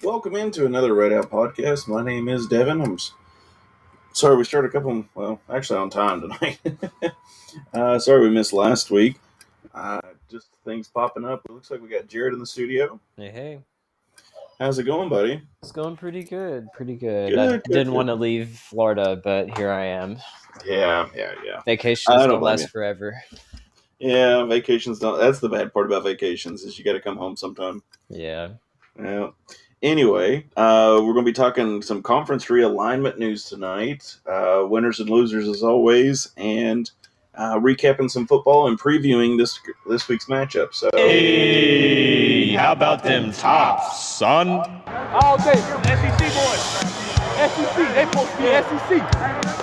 Welcome into another Red Out podcast. My name is Devin. Sorry we started actually on time tonight. Sorry we missed last week. Just things popping up. It looks like we got Jared in the studio. Hey. How's it going, buddy? It's going pretty good. I Good. didn't want to leave Florida, but here I am. Yeah. Vacations I don't don't blame you. last forever. Yeah, vacations don't. That's the bad part about vacations is you got to come home sometime. Yeah. Yeah. Anyway, we're going to be talking some conference realignment news tonight. Winners and losers as always, and recapping some football and previewing this week's matchup. So, hey, how about them tops, son? All day, SEC boys. SEC, they supposed to be SEC.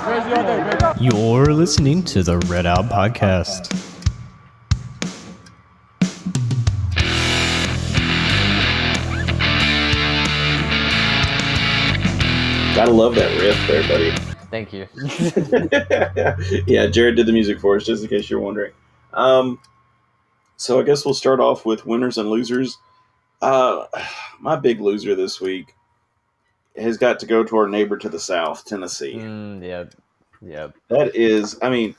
Crazy all day, baby. You're listening to the Red Out Podcast. gotta love that riff there, buddy. Thank you. Yeah, Jared did the music for us, just in case you're wondering. So I guess we'll start off with winners and losers. My big loser this week has got to go to our neighbor to the south, Tennessee. Yep. That is, I mean,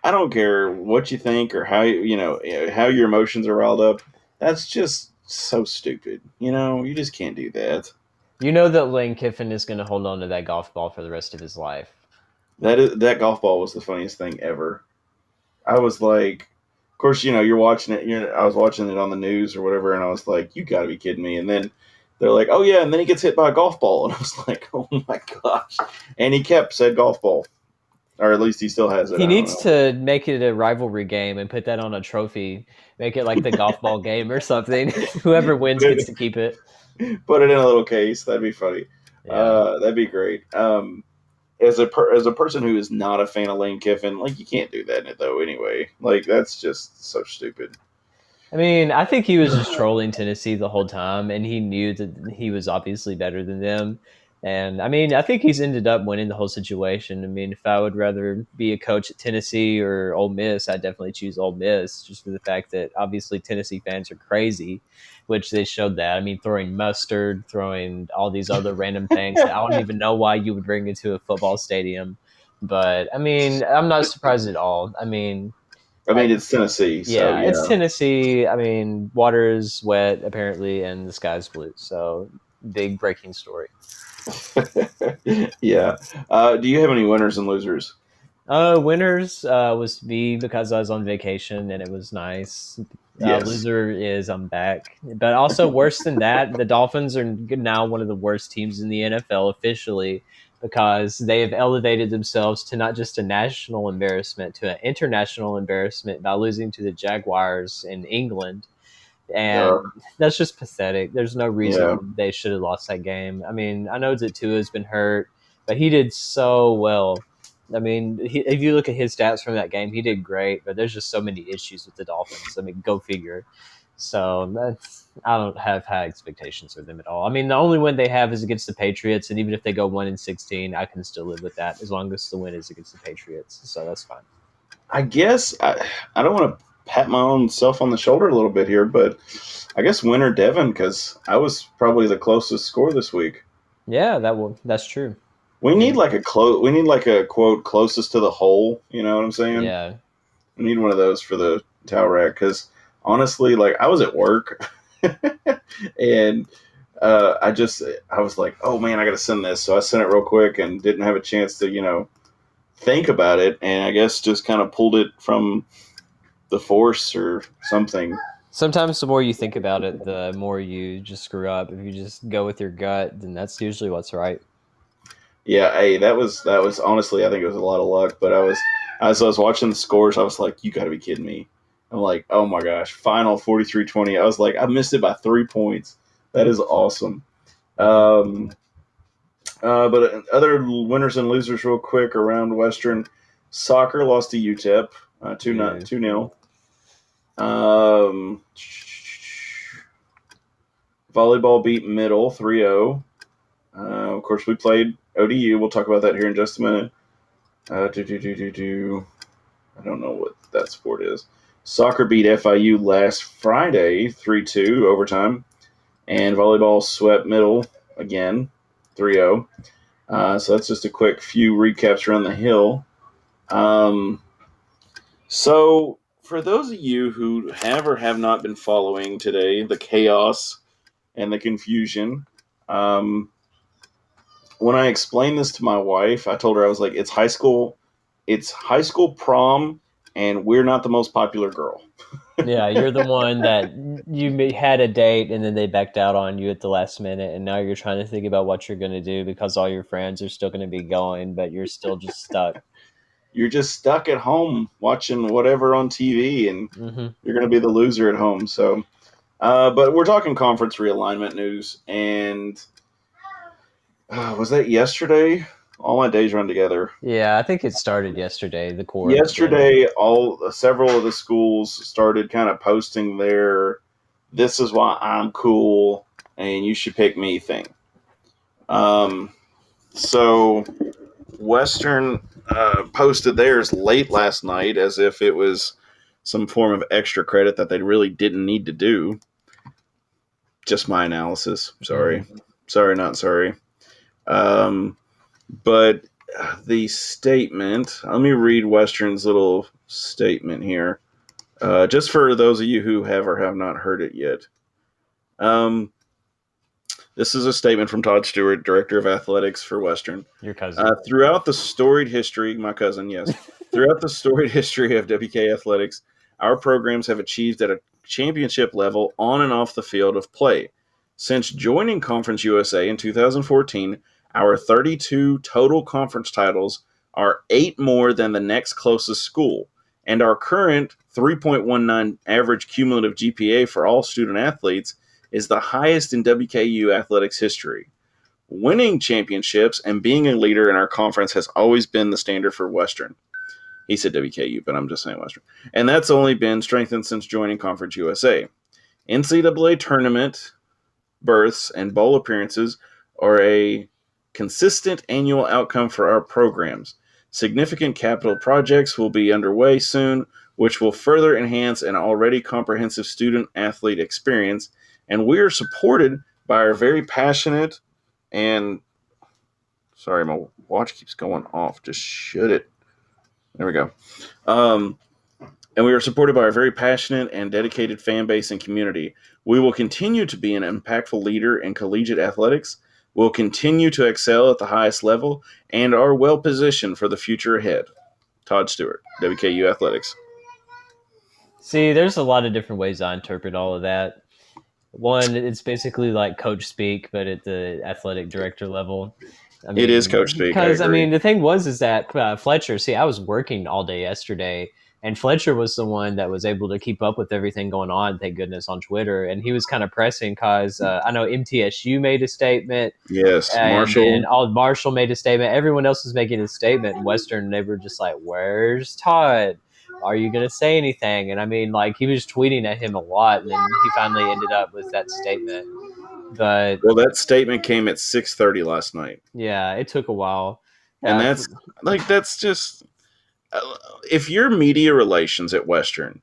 I don't care what you think or how how your emotions are riled up. That's just so stupid. You just can't do that. You know that Lane Kiffin is going to hold on to that golf ball for the rest of his life. That golf ball was the funniest thing ever. I was like, of course, you're watching it. I was watching it on the news or whatever, and I was like, you got to be kidding me. And then they're like, oh yeah, and then he gets hit by a golf ball, and I was like, oh my gosh. And he kept said golf ball, or at least he still has it. He needs to make it a rivalry game and put that on a trophy. Make it like the golf ball game or something. Whoever wins gets to keep it. Put it in a little case. That'd be funny. Yeah. That'd be great. As a person who is not a fan of Lane Kiffin, like, you can't do that though. Anyway, like, that's just so stupid. I mean, I think he was just trolling Tennessee the whole time, and he knew that he was obviously better than them. And I mean, I think he's ended up winning the whole situation. I mean, if I would rather be a coach at Tennessee or Ole Miss, I'd definitely choose Ole Miss, just for the fact that obviously Tennessee fans are crazy, which they showed that. I mean, throwing mustard, throwing all these other random things that I don't even know why you would bring into a football stadium. But I mean, I'm not surprised at all. I mean, it's Tennessee. So, it's Tennessee. I mean, water is wet apparently, and the sky's blue. So, big breaking story. Yeah. Do you have any winners and losers? Winners was me because I was on vacation and it was nice. Yes. Loser is I'm back. But also worse than that, the Dolphins are now one of the worst teams in the NFL officially, because they have elevated themselves to not just a national embarrassment, to an international embarrassment by losing to the Jaguars in England. And that's just pathetic. There's no reason they should have lost that game. I mean, I know that Tua has been hurt, but he did so well. I mean, if you look at his stats from that game, he did great, but there's just so many issues with the Dolphins. I mean, go figure. So I don't have high expectations for them at all. I mean, the only win they have is against the Patriots, and even if they go 1-16, I can still live with that as long as the win is against the Patriots. So that's fine. I guess I don't want to pat my own self on the shoulder a little bit here, but I guess winner Devin, because I was probably the closest score this week. Yeah, that's true. We need like a quote closest to the hole. You know what I'm saying? Yeah. We need one of those for the towel rack, because honestly, like, I was at work and I was like, oh man, I got to send this. So I sent it real quick and didn't have a chance to, think about it. And I guess just kind of pulled it from the force or something. Sometimes the more you think about it, the more you just screw up. If you just go with your gut, then that's usually what's right. Yeah, hey, that was honestly, I think it was a lot of luck. But as I was watching the scores, I was like, you got to be kidding me. I'm like, oh my gosh, final 43-20. I was like, I missed it by 3 points. That is awesome. But other winners and losers real quick around Western. Soccer lost to UTEP 2-0. Volleyball beat Middle 3-0. Of course, we played ODU. We'll talk about that here in just a minute. I don't know what that sport is. Soccer beat FIU last Friday 3-2 overtime. And volleyball swept Middle again, 3-0. So that's just a quick few recaps around the hill. So for those of you who have or have not been following today, the chaos and the confusion, when I explained this to my wife, I told her, I was like, it's high school prom, and we're not the most popular girl. Yeah, you're the one that had a date and then they backed out on you at the last minute, and now you're trying to think about what you're going to do because all your friends are still going to be going, but you're still just stuck. You're just stuck at home watching whatever on TV, and you're going to be the loser at home. So, but we're talking conference realignment news, and was that yesterday? All my days run together. Yeah, I think it started yesterday. The core. Yesterday, several of the schools started kind of posting their "This is why I'm cool and you should pick me" thing. So Western posted theirs late last night as if it was some form of extra credit that they really didn't need to do. Just my analysis. Sorry. Sorry, not sorry. But the statement, let me read Western's little statement here, just for those of you who have or have not heard it yet. This is a statement from Todd Stewart, Director of Athletics for Western. Your cousin. Throughout the storied history, my cousin, yes. Throughout the storied history of WK Athletics, our programs have achieved at a championship level on and off the field of play. Since joining Conference USA in 2014, our 32 total conference titles are 8 more than the next closest school, and our current 3.19 average cumulative GPA for all student athletes is the highest in WKU athletics history. Winning championships and being a leader in our conference has always been the standard for Western. He said WKU, but I'm just saying Western. And that's only been strengthened since joining Conference USA. NCAA tournament berths and bowl appearances are a consistent annual outcome for our programs. Significant capital projects will be underway soon, which will further enhance an already comprehensive student-athlete experience, and we are supported by our very passionate and... Sorry, my watch keeps going off. Just shut it. There we go. And we are supported by a very passionate and dedicated fan base and community. We will continue to be an impactful leader in collegiate athletics. We'll continue to excel at the highest level and are well positioned for the future ahead. Todd Stewart, WKU Athletics. See, there's a lot of different ways I interpret all of that. One, it's basically like coach speak, but at the athletic director level. I mean, it is coach speak. Because, the thing is that Fletcher, I was working all day yesterday, and Fletcher was the one that was able to keep up with everything going on, thank goodness, on Twitter. And he was kind of pressing because I know MTSU made a statement. Yes, Marshall made a statement. Everyone else was making a statement. In Western, they were just like, where's Todd? Are you going to say anything? And he was tweeting at him a lot, and then he finally ended up with that statement. But that statement came at 6:30 last night. Yeah, it took a while. And that's just... if you're media relations at Western,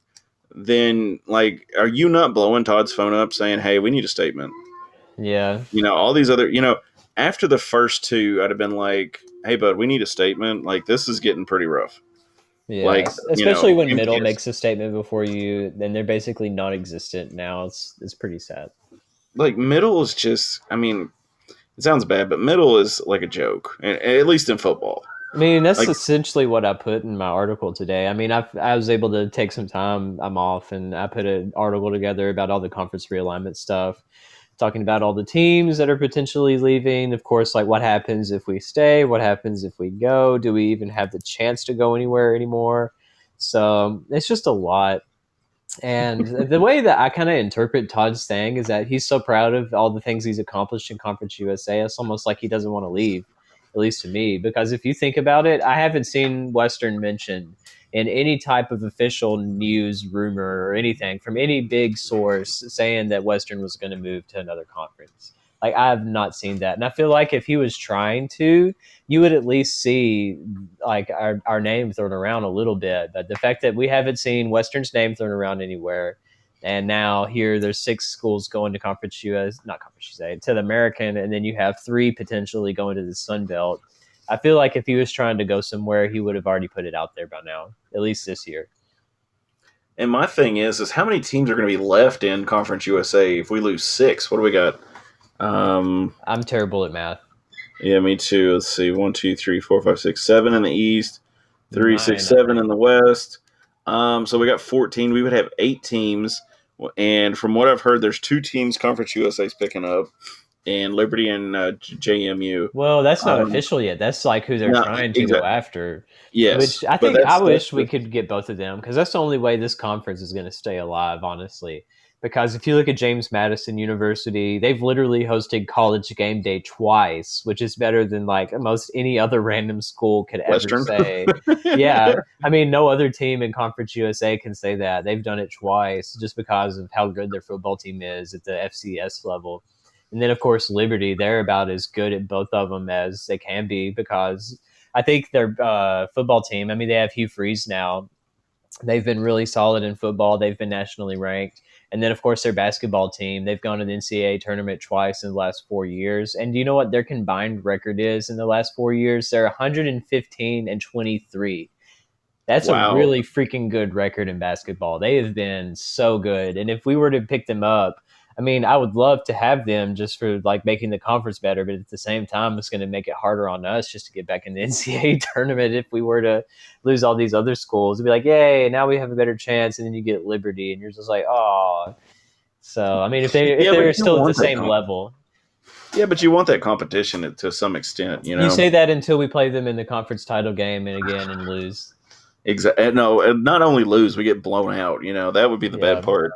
then are you not blowing Todd's phone up saying, hey, we need a statement? Yeah. All these other, after the first two, I'd have been like, hey, bud, we need a statement. This is getting pretty rough. Yeah, especially when Middle makes a statement before you, then they're basically non-existent now. It's pretty sad. Middle is just, it sounds bad, but Middle is like a joke, at least in football. That's essentially what I put in my article today. I was able to take some time. I'm off, and I put an article together about all the conference realignment stuff, talking about all the teams that are potentially leaving. Of course, what happens if we stay? What happens if we go? Do we even have the chance to go anywhere anymore? So it's just a lot. And the way that I kind of interpret Todd's thing is that he's so proud of all the things he's accomplished in Conference USA. It's almost like he doesn't want to leave, at least to me, because if you think about it, I haven't seen Western mentioned in any type of official news rumor or anything from any big source saying that Western was going to move to another conference. I have not seen that. And I feel like if he was trying to, you would at least see our name thrown around a little bit. But the fact that we haven't seen Western's name thrown around anywhere, And now here there's 6 schools going to Conference US, not Conference USA, to the American, and then you have 3 potentially going to the Sun Belt. I feel like if he was trying to go somewhere, he would have already put it out there by now, at least this year. And my thing is how many teams are going to be left in Conference USA if we lose 6? What do we got? I'm terrible at math. Yeah, me too. Let's see. 1, 2, 3, 4, 5, 6, 7 in the East, 3, 9, 6, I 7 think. in the West. So we got 14. We would have 8 teams. And from what I've heard, there's 2 teams Conference USA's picking up, and Liberty and JMU. Well, that's not official yet. That's like who they're No, trying to go after. Yes, Which I but think I that's wish we could get both of them, because that's the only way this conference is going to stay alive, honestly. Because if you look at James Madison University, they've literally hosted college game day twice, which is better than like most any other random school could ever Western. say. Yeah. I mean, no other team in Conference USA can say that. They've done it twice just because of how good their football team is at the FCS level. And then, of course, Liberty, they're about as good at both of them as they can be, because I think their football team, I mean, they have Hugh Freeze now. They've been really solid in football. They've been nationally ranked. And then, of course, their basketball team, they've gone to the NCAA tournament twice in the last 4 years. And do you know what their combined record is in the last 4 years? They're 115-23. That's a Wow. really freaking good record in basketball. They have been so good. And if we were to pick them up, I mean, I would love to have them just for like making the conference better, but at the same time, it's going to make it harder on us just to get back in the NCAA tournament if we were to lose all these other schools. It'd be like, yay, now we have a better chance, and then you get Liberty, and you're just like, oh. So, I mean, if they're still at the same level. Yeah, but you want that competition to some extent, you know. You say that until we play them in the conference title game and lose. Exactly. No, not only lose, we get blown out. You know, that would be the bad part.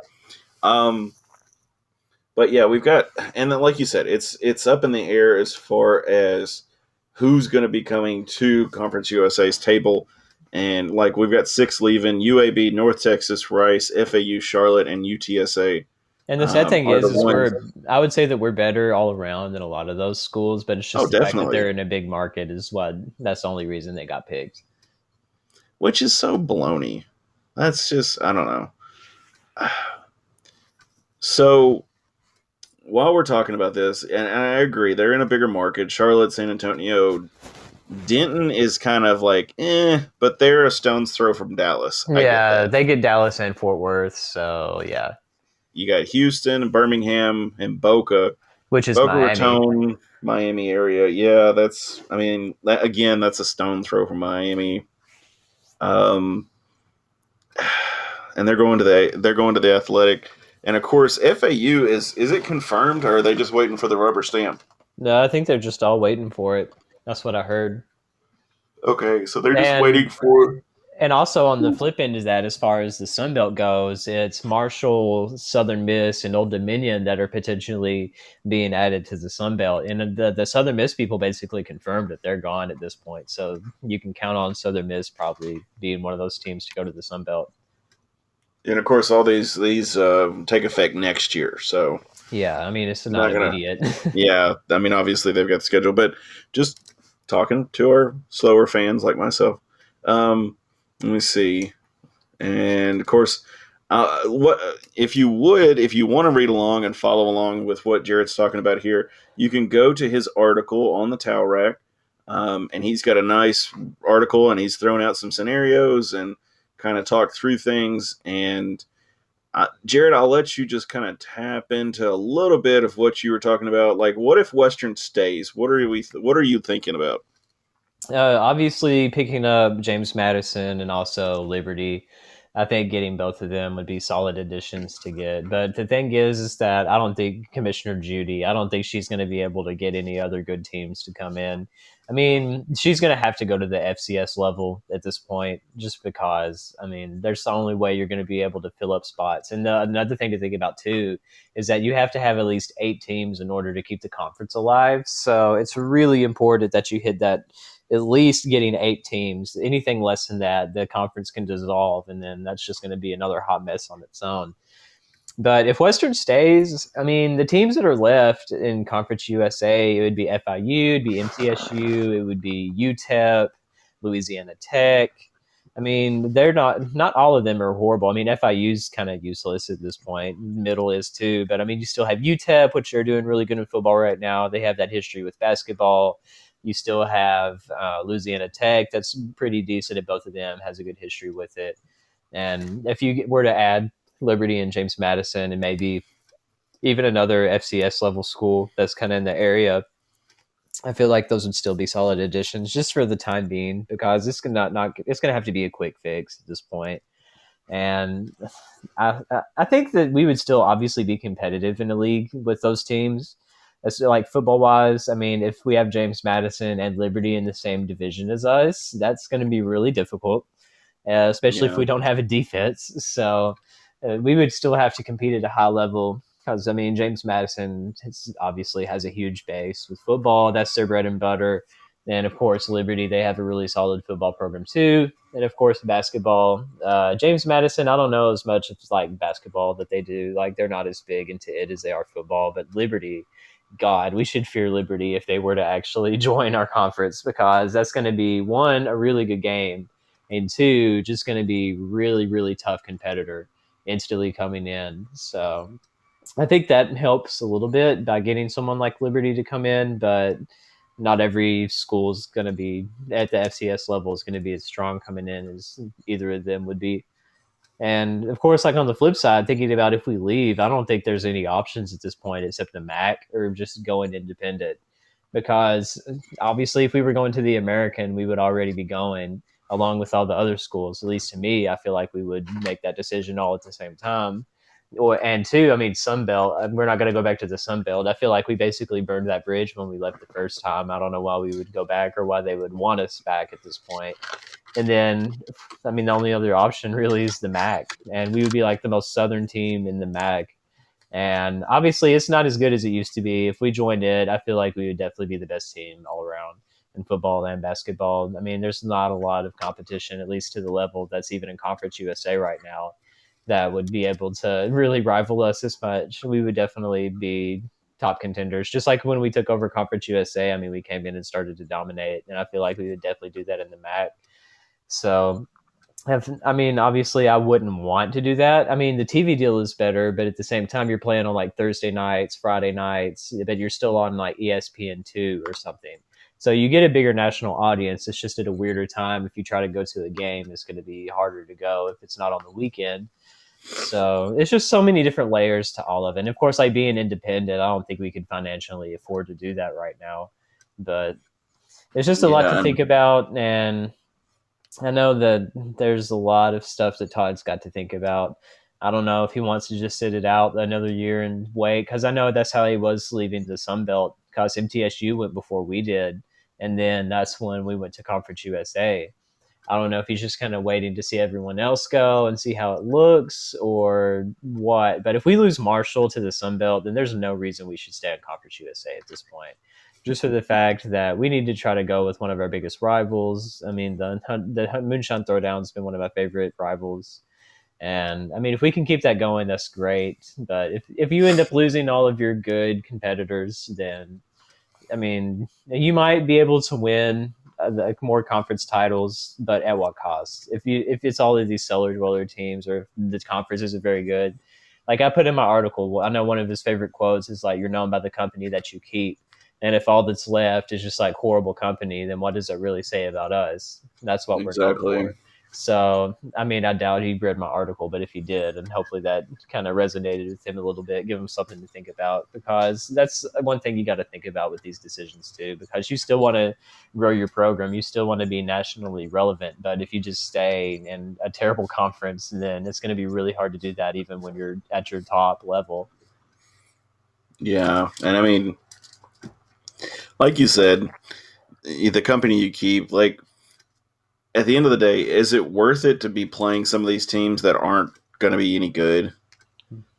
But yeah, we've got, and then like you said, it's up in the air as far as who's going to be coming to Conference USA's table. And like we've got 6 leaving: UAB, North Texas, Rice, FAU, Charlotte, and UTSA. And the sad thing is I would say that we're better all around than a lot of those schools, but it's just the fact that they're in a big market that's the only reason they got picked. Which is so baloney. That's just, I don't know. So while we're talking about this, and I agree, they're in a bigger market. Charlotte, San Antonio, Denton is kind of like, but they're a stone's throw from Dallas. Yeah, they get Dallas and Fort Worth, so yeah. You got Houston, Birmingham, and Boca. Which is Boca Miami. Raton, Miami area. Yeah, that's a stone throw from Miami. And they're going to the Athletic. And of course, FAU is it confirmed, or are they just waiting for the rubber stamp? No, I think they're just all waiting for it. That's what I heard. Okay, so they're just waiting for. And also on the flip end of that, as far as the Sun Belt goes, it's Marshall, Southern Miss, and Old Dominion that are potentially being added to the Sun Belt. And the Southern Miss people basically confirmed that they're gone at this point. So you can count on Southern Miss probably being one of those teams to go to the Sun Belt. And of course, all these take effect next year. So yeah, I mean, it's not immediate. Yeah, I mean, obviously they've got the schedule, but just talking to our slower fans like myself. Let me see. And of course, if you want to read along and follow along with what Jared's talking about here, you can go to his article on the Towel Rack. And he's got a nice article, and he's thrown out some scenarios and kind of talked through things. And Jared, I'll let you just kind of tap into a little bit of what you were talking about. Like, what if Western stays? What are you thinking about? Obviously, picking up James Madison and also Liberty, I think getting both of them would be solid additions to get. But the thing is that I don't think Commissioner Judy, I don't think she's going to be able to get any other good teams to come in. I mean, she's going to have to go to the FCS level at this point, just because, I mean, there's the only way you're going to be able to fill up spots. And another thing to think about, too, is that you have to have at least 8 teams in order to keep the conference alive. So it's really important that you hit that, at least getting 8 teams. Anything less than that, the conference can dissolve, and then that's just going to be another hot mess on its own. But if Western stays, I mean, the teams that are left in Conference USA, it would be FIU, it'd be MTSU, it would be UTEP, Louisiana Tech, I mean, they're not all of them are horrible. I mean, FIU's kind of useless at this point. Middle is too, but I mean, you still have UTEP, which are doing really good in football right now. They have that history with basketball. You still have Louisiana Tech, that's pretty decent at both of them, has a good history with it. And if you were to add Liberty and James Madison and maybe even another FCS level school that's kind of in the area, I feel like those would still be solid additions just for the time being, because it's gonna not it's gonna have to be a quick fix at this point. And I think that we would still obviously be competitive in the league with those teams. As like football wise, I mean, if we have James Madison and Liberty in the same division as us, that's going to be really difficult, especially if Yeah. we don't have a defense. So we would still have to compete at a high level because, I mean, James Madison obviously has a huge base with football. That's their bread and butter. And of course, Liberty, they have a really solid football program too. And of course, basketball. James Madison, I don't know as much as like basketball that they do. Like they're not as big into it as they are football. But Liberty, God, we should fear Liberty if they were to actually join our conference, because that's going to be one, a really good game, and two, just going to be really, really tough competitor instantly coming in. So I think that helps a little bit by getting someone like Liberty to come in, but not every school is going to be at the FCS level is going to be as strong coming in as either of them would be. And of course, like on the flip side, thinking about if we leave, I don't think there's any options at this point except the MAC or just going independent. Because obviously, if we were going to the American, we would already be going along with all the other schools. At least to me, I feel like we would make that decision all at the same time. And two, I mean, Sun Belt. We're not going to go back to the Sun Belt. I feel like we basically burned that bridge when we left the first time. I don't know why we would go back or why they would want us back at this point. And then, I mean, the only other option really is the MAC, and we would be like the most southern team in the MAC. And obviously, it's not as good as it used to be. If we joined it, I feel like we would definitely be the best team all around in football and basketball. I mean, there's not a lot of competition, at least to the level that's even in Conference USA right now, that would be able to really rival us as much. We would definitely be top contenders. Just like when we took over Conference USA, I mean, we came in and started to dominate, and I feel like we would definitely do that in the MAC. So, I mean, obviously, I wouldn't want to do that. I mean, the TV deal is better, but at the same time, you're playing on like Thursday nights, Friday nights, but you're still on like ESPN2 or something. So you get a bigger national audience. It's just at a weirder time. If you try to go to a game, it's going to be harder to go if it's not on the weekend. So it's just so many different layers to all of it. And of course, like being independent, I don't think we could financially afford to do that right now. But it's just a lot to Yeah. think about. And I know that there's a lot of stuff that Todd's got to think about. I don't know if he wants to just sit it out another year and wait, because I know that's how he was leaving the Sun Belt, because MTSU went before we did. And then that's when we went to Conference USA. I don't know if he's just kind of waiting to see everyone else go and see how it looks or what. But if we lose Marshall to the Sun Belt, then there's no reason we should stay in Conference USA at this point. Just for the fact that we need to try to go with one of our biggest rivals. I mean, the Moonshine Throwdown has been one of my favorite rivals. And I mean, if we can keep that going, that's great. But if you end up losing all of your good competitors, then I mean, you might be able to win like more conference titles, but at what cost? If it's all of these cellar dweller teams, or if the conference isn't very good, like I put in my article, I know one of his favorite quotes is like, "You're known by the company that you keep." And if all that's left is just like horrible company, then what does it really say about us? That's what we're known Exactly. for. So, I mean, I doubt he read my article, but if he did, and hopefully that kind of resonated with him a little bit, give him something to think about, because that's one thing you got to think about with these decisions too, because you still want to grow your program. You still want to be nationally relevant. But if you just stay in a terrible conference, then it's going to be really hard to do that even when you're at your top level. Yeah. And I mean, like you said, the company you keep, like, at the end of the day, is it worth it to be playing some of these teams that aren't going to be any good?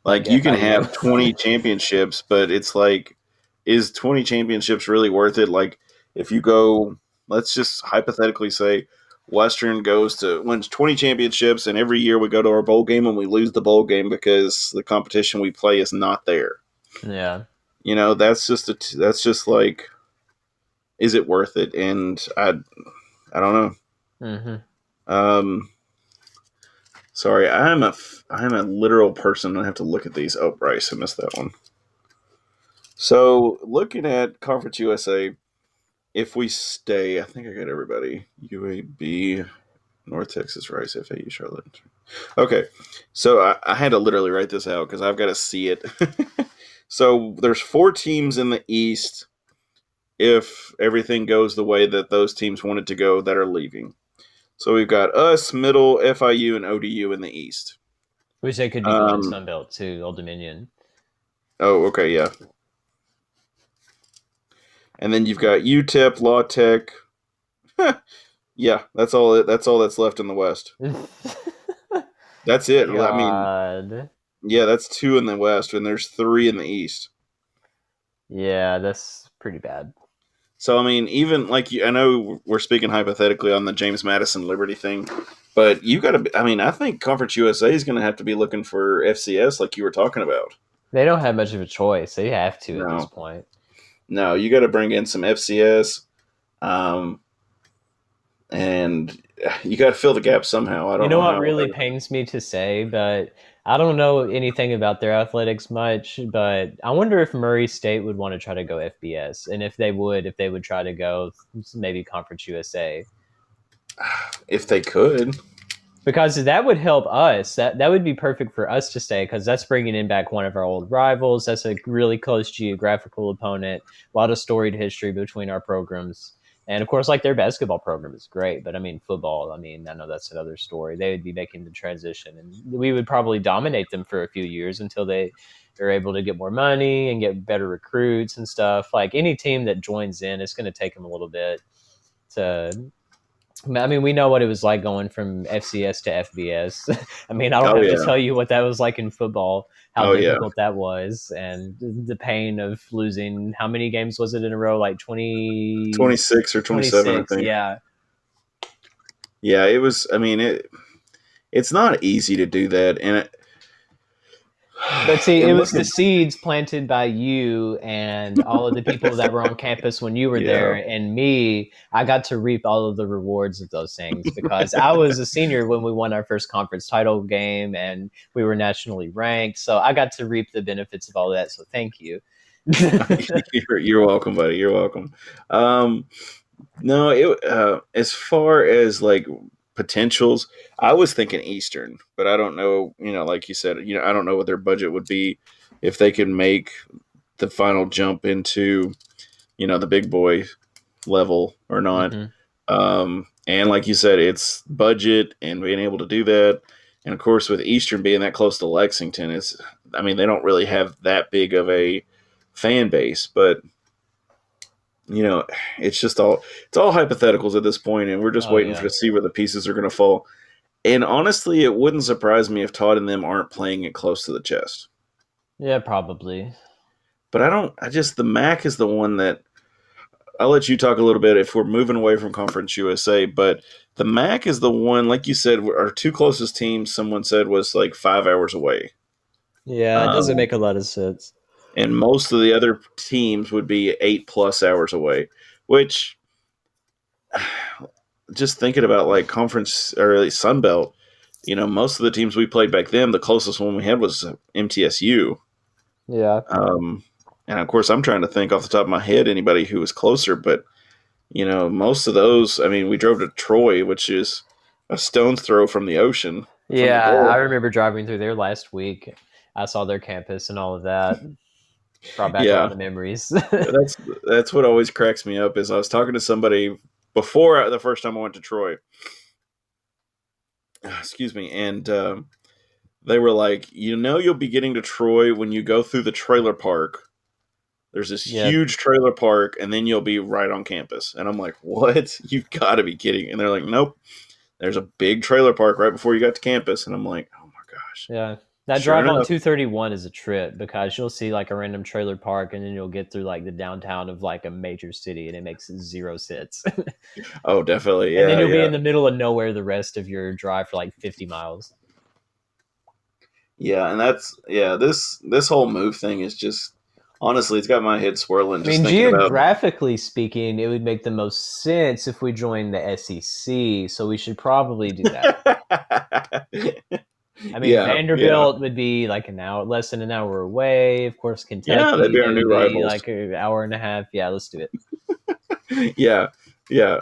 Like, you can FIU. have 20 championships, but it's like, is 20 championships really worth it? Like, if you go, let's just hypothetically say Western wins 20 championships, and every year we go to our bowl game and we lose the bowl game because the competition we play is not there. Yeah. You know, that's just like, is it worth it? And I don't know. Mm-hmm. Sorry, I'm a literal person. I have to look at these. Oh, Bryce, I missed that one. So, looking at Conference USA, if we stay, I think I got everybody. UAB, North Texas, Rice, FAU, Charlotte. Okay, so I had to literally write this out because I've got to see it. So, there's 4 teams in the East, if everything goes the way that those teams wanted to go, that are leaving. So we've got us, Middle, FIU, and ODU in the East. Wish they could be going Sunbelt too, Old Dominion. Oh, okay, yeah. And then you've got UTEP, Law Tech. Yeah, that's all that's left in the West. That's it. God. I mean, yeah, that's 2 in the West, and there's 3 in the East. Yeah, that's pretty bad. So, I mean, even like I know we're speaking hypothetically on the James Madison Liberty thing, but you got to. I mean, I think Conference USA is going to have to be looking for FCS, like you were talking about. They don't have much of a choice. They have to at this point. No, you got to bring in some FCS, and you got to fill the gap somehow. I don't know what really pains me to say, but I don't know anything about their athletics much, but I wonder if Murray State would want to try to go FBS, and if they would try to go maybe Conference USA. If they could. Because that would help us. That would be perfect for us to stay, because that's bringing in back one of our old rivals. That's a really close geographical opponent. A lot of storied history between our programs. And, of course, like, their basketball program is great. But, I mean, football, I know that's another story. They would be making the transition. And we would probably dominate them for a few years until they are able to get more money and get better recruits and stuff. Like, any team that joins in, it's going to take them a little bit to – I mean, we know what it was like going from FCS to FBS. I mean, I don't have to tell you what that was like in football, how difficult that was, and the pain of losing. How many games was it in a row? Like 26 or 27, I think. Yeah. Yeah, it was. I mean, it's not easy to do that, and but see, it was the seeds planted by you and all of the people that were on campus when you were there, and me. I got to reap all of the rewards of those things because I was a senior when we won our first conference title game, and we were nationally ranked. So I got to reap the benefits of all of that. So thank you. You're welcome, buddy. You're welcome. No, as far as like potentials, I was thinking Eastern, but I don't know, like you said, I don't know what their budget would be if they can make the final jump into, the big boy level or not. Mm-hmm. And like you said, it's budget and being able to do that. And of course, with Eastern being that close to Lexington, they don't really have that big of a fan base, but it's all hypotheticals at this point, and we're just waiting to see where the pieces are going to fall. And honestly, it wouldn't surprise me if Todd and them aren't playing it close to the chest. Yeah, probably. But the MAC is the one that I'll let you talk a little bit if we're moving away from Conference USA. But the MAC is the one, like you said, our 2 closest teams, someone said, was like 5 hours away. Yeah, it doesn't make a lot of sense. And most of the other teams would be 8+ hours away, which just thinking about like conference or at least Sunbelt, most of the teams we played back then, the closest one we had was MTSU. Yeah. And of course, I'm trying to think off the top of my head anybody who was closer, but most of those. I mean, we drove to Troy, which is a stone's throw from the ocean. Yeah, I remember driving through there last week. I saw their campus and all of that. Brought back a lot of memories. That's what always cracks me up is I was talking to somebody before the first time I went to Troy. Excuse me. And they were like, you'll be getting to Troy when you go through the trailer park. There's this huge trailer park, and then you'll be right on campus. And I'm like, what? You've got to be kidding. And they're like, nope. There's a big trailer park right before you got to campus. And I'm like, oh my gosh. Yeah. That drive on 231 is a trip because you'll see like a random trailer park, and then you'll get through like the downtown of like a major city, and it makes 0 sense. Oh, definitely. Yeah. And then you'll be in the middle of nowhere the rest of your drive for like 50 miles. Yeah. And this whole move thing is just Honestly, it's got my head swirling I just mean, thinking about. geographically speaking, it would make the most sense if we joined the SEC. So we should probably do that. I mean, Yeah, yeah, Vanderbilt would be like less than an hour away. Of course, yeah. They'd Kentucky, be our they would new be rivals. like an hour and a half. Yeah, let's do it. Yeah, yeah.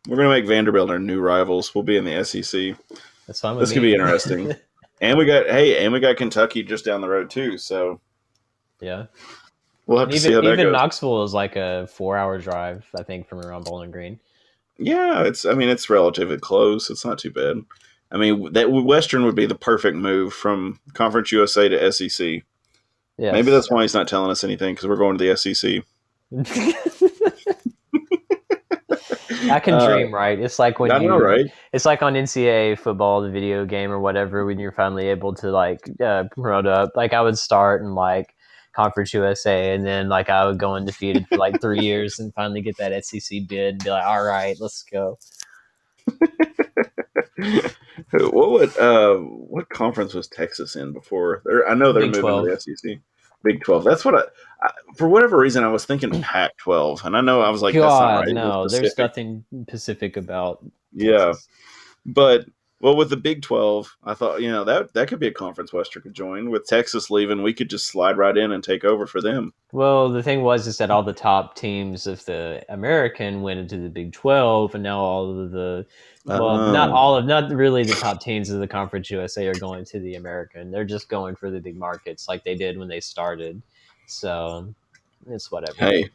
We're gonna make Vanderbilt our new rivals. We'll be in the SEC. That's fine with This me. could be interesting. And we got Kentucky just down the road too. So Yeah. we'll have And to see how that even goes. Knoxville is like a 4-hour drive, I think, from around Bowling Green. Yeah, it's relatively close. It's not too bad. I mean, that Western would be the perfect move from Conference USA to SEC. Yes. Maybe that's why he's not telling us anything because we're going to the SEC. I can dream, right? It's like when I know, right? it's like on NCAA football, the video game or whatever, when you're finally able to like promote up. Like I would start in like Conference USA, and then like I would go undefeated for like 3 years, and finally get that SEC bid, and be like, all right, let's go. What conference was Texas in before? I know they're Big moving 12. to the SEC. Big 12. That's what for whatever reason I was thinking Pac 12, and I know I was like, that's not God, right. It was no, there's Pacific. nothing Pacific about Yeah, Texas. but with the Big 12, I thought that could be a conference Western could join. With Texas leaving, we could just slide right in and take over for them. Well, the thing is that all the top teams of the American went into the Big 12, and now all of the not really the top teams of the Conference USA are going to the American. They're just going for the big markets like they did when they started. So it's whatever. Hey,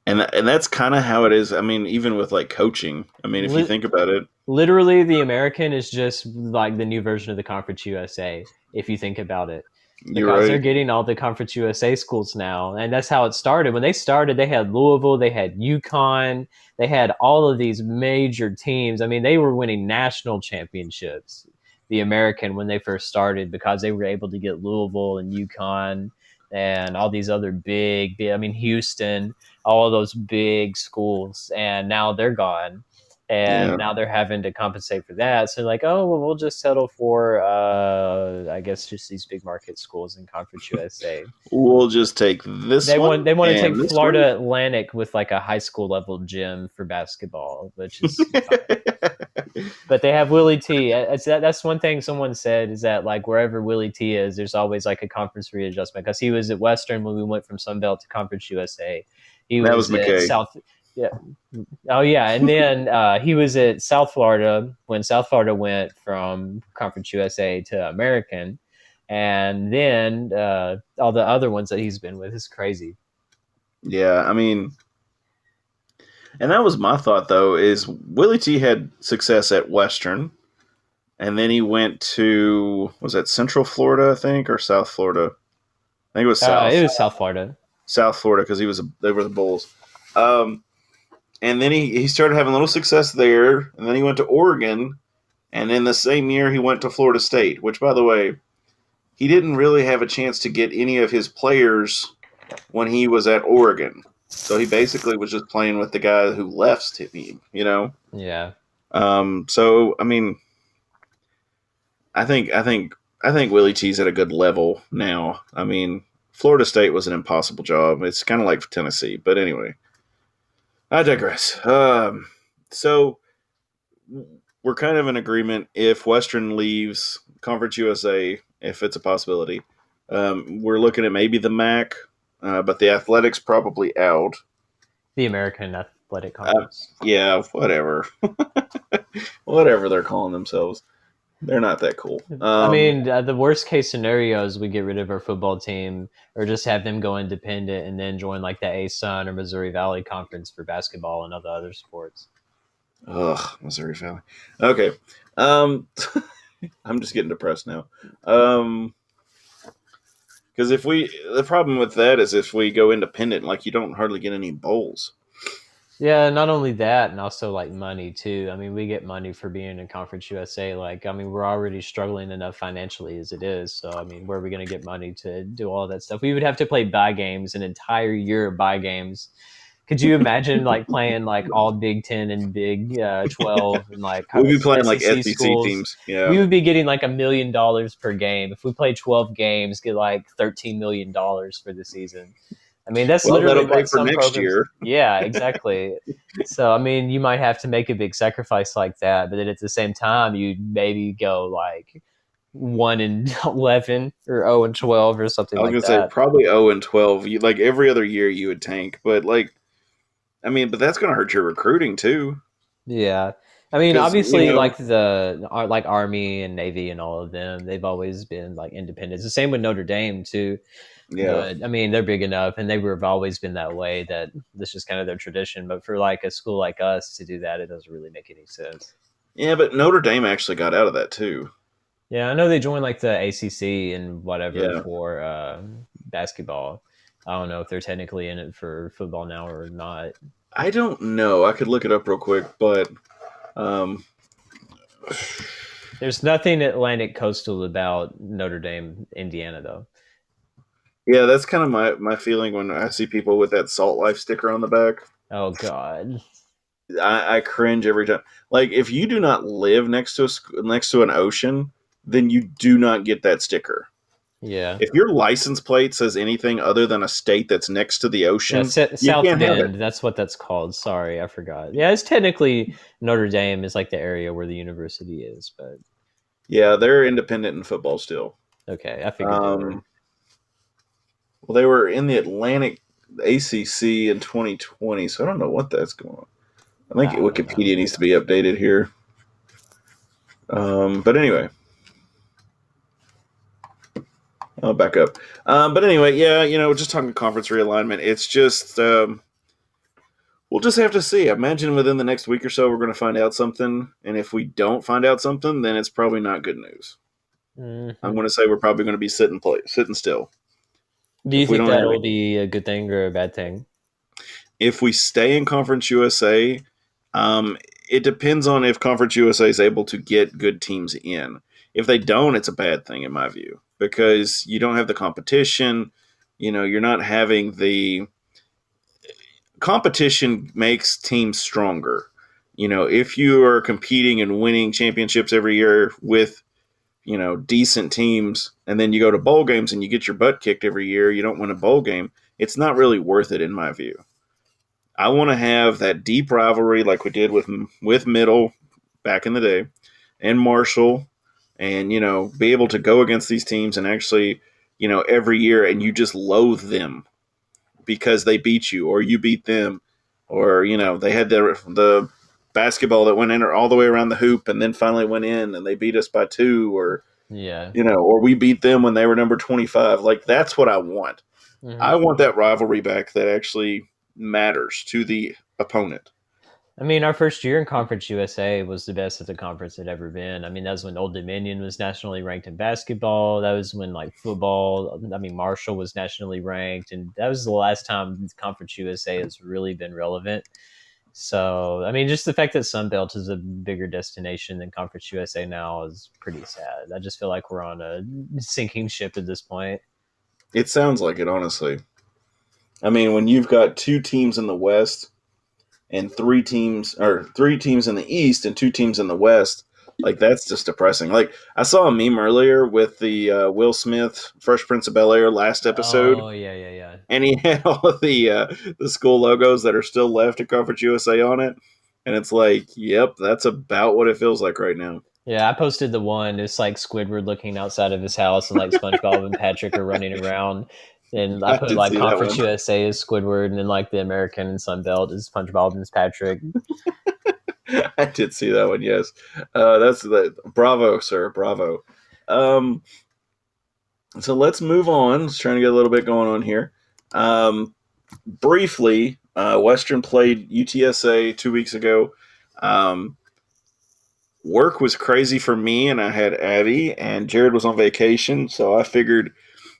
and that's kind of how it is. I mean, even with like coaching. I mean, if you think about it, literally the American is just like the new version of the Conference USA. If you think about it. Because they're getting all the Conference USA schools now, and that's how it started. When they started, they had Louisville, they had UConn, they had all of these major teams. I mean, they were winning national championships, the American, when they first started, because they were able to get Louisville and UConn and all these other big, I mean, Houston, all of those big schools, and now they're gone. And now they're having to compensate for that. So like, oh, well, we'll just settle for, I guess, just these big market schools in Conference USA. We'll just take this one. They want to take Florida Atlantic with like a high school level gym for basketball, which is fine. But they have Willie T. That's one thing someone said, is that like wherever Willie T is, there's always like a conference readjustment, because he was at Western when we went from Sun Belt to Conference USA. He was at McKay. South. Yeah. Oh, yeah. And then he was at South Florida when South Florida went from Conference USA to American. And then all the other ones that he's been with is crazy. Yeah, I mean, and that was my thought, though, is Willie T had success at Western, and then he went to, was that Central Florida, I think, or South Florida? I think it was South. It was South Florida. South Florida, because they were the Bulls. And then he started having a little success there, and then he went to Oregon, and then the same year he went to Florida State, which, by the way, he didn't really have a chance to get any of his players when he was at Oregon. So he basically was just playing with the guy who left him, Yeah. So I mean, I think Willie T's at a good level now. I mean, Florida State was an impossible job. It's kind of like Tennessee, but anyway. I digress. So we're kind of in agreement. If Western leaves Conference USA, if it's a possibility, we're looking at maybe the MAC, but the Athletics probably out. The American Athletic Conference. Yeah, whatever. Whatever they're calling themselves. They're not that cool. I mean, the worst case scenario is we get rid of our football team, or just have them go independent and then join like the ASUN or Missouri Valley Conference for basketball and other sports. Ugh, Missouri Valley. Okay. I'm just getting depressed now. Because the problem with that is if we go independent, like you don't hardly get any bowls. Yeah, not only that, and also like money too. I mean, we get money for being in Conference USA. Like, I mean, we're already struggling enough financially as it is. So, I mean, where are we going to get money to do all that stuff? We would have to play buy games, an entire year of buy games, Could you imagine like playing like all Big Ten and Big 12 and like We'd be playing like SEC SEC schools? teams. Yeah. We would be getting like $1 million per game if we played 12 games. Get like $13 million for the season. I mean, that's Well, literally that'll pay what for some next programs. year. Yeah, exactly. So I mean, you might have to make a big sacrifice like that, but then at the same time, you maybe go like 1-11 or 0-12 or something I was like gonna say that. probably 0-12. Like every other year you would tank, but like I mean, but that's gonna hurt your recruiting too. Yeah. I mean, Because obviously, like like Army and Navy and all of them, they've always been like independent. It's the same with Notre Dame too. yeah, But I mean, they're big enough, and have always been that way. That this is kind of their tradition. But for like a school like us to do that, it doesn't really make any sense. yeah, but Notre Dame actually got out of that too. Yeah, I know they joined like the ACC and whatever Yeah, for basketball. I don't know if they're technically in it for football now or not. I don't know. I could look it up real quick, but um, There's nothing Atlantic Coastal about Notre Dame, Indiana, though. yeah, that's kind of my feeling when I see people with that Salt Life sticker on the back. Oh God. I cringe every time. Like if you do not live next to next to an ocean, then you do not get that sticker. Yeah. If your license plate says anything other than a state that's next to the Yeah, ocean, you South can't have Bend. it. That's what that's called. Sorry, I forgot. Yeah, it's technically Notre Dame is like the area where the university is, but Yeah, they're independent in football still. okay, I figured they were. Well, they were in the Atlantic ACC in 2020, so I don't know what that's going on. I think I don't know. Wikipedia needs to be updated here. But anyway, I'll back up. But anyway, yeah, just talking conference realignment. It's just we'll just have to see. I imagine within the next week or so, we're going to find out something, and if we don't find out something, then it's probably not good news. Mm-hmm. I'm going to say we're probably going to be sitting still. Do you If we think don't have that'll it. be a good thing or a bad thing? If we stay in Conference USA, it depends on if Conference USA is able to get good teams in. If they don't, it's a bad thing in my view because you don't have the competition. You're not having the competition makes teams stronger. If you are competing and winning championships every year with decent teams, and then you go to bowl games and you get your butt kicked every year, you don't win a bowl game. It's not really worth it in my view. I want to have that deep rivalry like we did with Middle back in the day and Marshall, and be able to go against these teams and actually every year and you just loathe them because they beat you or you beat them, or they had the basketball that went in all the way around the hoop and then finally went in and they beat us by 2, or Yeah. or we beat them when they were number 25. Like that's what I want. Mm-hmm. I want that rivalry back that actually matters to the opponent. I mean, our first year in Conference USA was the best that the conference had ever been. I mean, that was when Old Dominion was nationally ranked in basketball. That was when, like, football, I mean, Marshall was nationally ranked. And that was the last time Conference USA has really been relevant. So, I mean, just the fact that Sunbelt is a bigger destination than Conference USA now is pretty sad. I just feel like we're on a sinking ship at this point. It sounds like it, honestly. I mean, when you've got 2 teams in the West and 3 teams in the East and 2 teams in the West, like that's just depressing. Like I saw a meme earlier with the Will Smith Fresh Prince of Bel-Air last episode. Oh, yeah. And he had all of the school logos that are still left at Conference USA on it. And it's like, yep, that's about what it feels like right now. Yeah, I posted the one. It's like Squidward looking outside of his house, and like SpongeBob and Patrick are running around. And I put did like see that Conference one. USA is Squidward, and then like the American and Sunbelt is SpongeBob and Patrick. I did see that one, yes. That's the bravo, sir, bravo. So let's move on. Just trying to get a little bit going on here. Briefly, Western played UTSA 2 weeks ago. Work was crazy for me, and I had Abby, and Jared was on vacation, so I figured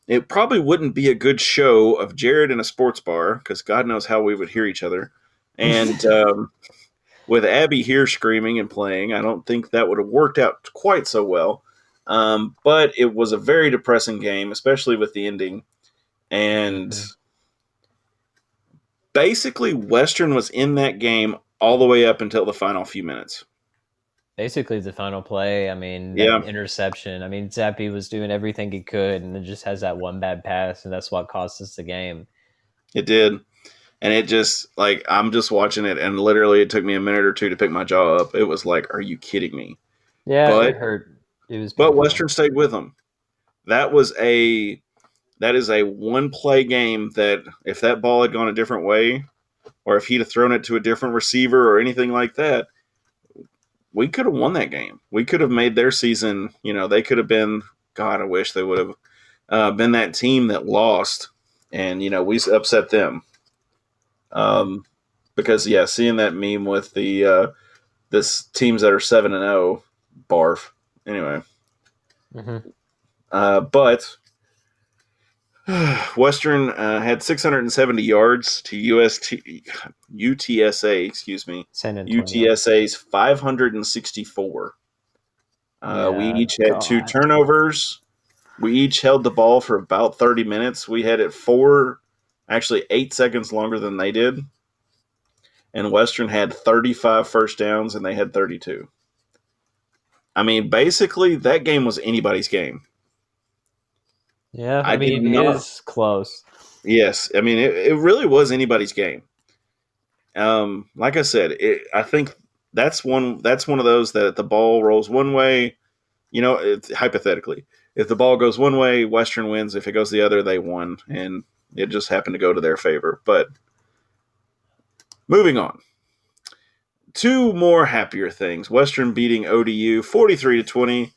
it probably wouldn't be a good show of Jared in a sports bar, because God knows how we would hear each other. And with Abby here screaming and playing, I don't think that would have worked out quite so well. But it was a very depressing game, especially with the ending. And basically Western was in that game all the way up until the final few minutes. Basically, the final play. I mean, that Yeah. interception. I mean, Zappi was doing everything he could, and it just has that one bad pass, and that's what cost us the game. It did. And it just, like, I'm just watching it, and literally it took me a minute or two to pick my jaw up. It was like, are you kidding me? Yeah, But it hurt. It was but painful. Western stayed with them. That is a one play game that if that ball had gone a different way, or if he'd have thrown it to a different receiver or anything like that, we could have won that game. We could have made their season, they could have been, God, I wish they would have been that team that lost, and, we upset them. Because, yeah, seeing that meme with the this teams that are 7-0, barf. Anyway. But Western had 670 yards to UTSA, San Antonio. UTSA's 564. We each had 2 God. turnovers. We each held the ball for about 30 minutes. We had it 8 seconds longer than they did. And Western had 35 first downs, and they had 32. I mean, basically, that game was anybody's game. Yeah, I mean, it is close. Yes, I mean, it really was anybody's game. Like I said, I think that's one of those that if the ball rolls one way, hypothetically, if the ball goes one way, Western wins. If it goes the other, they won, and it just happened to go to their favor. But moving on. 2 more happier things. Western beating ODU 43-20.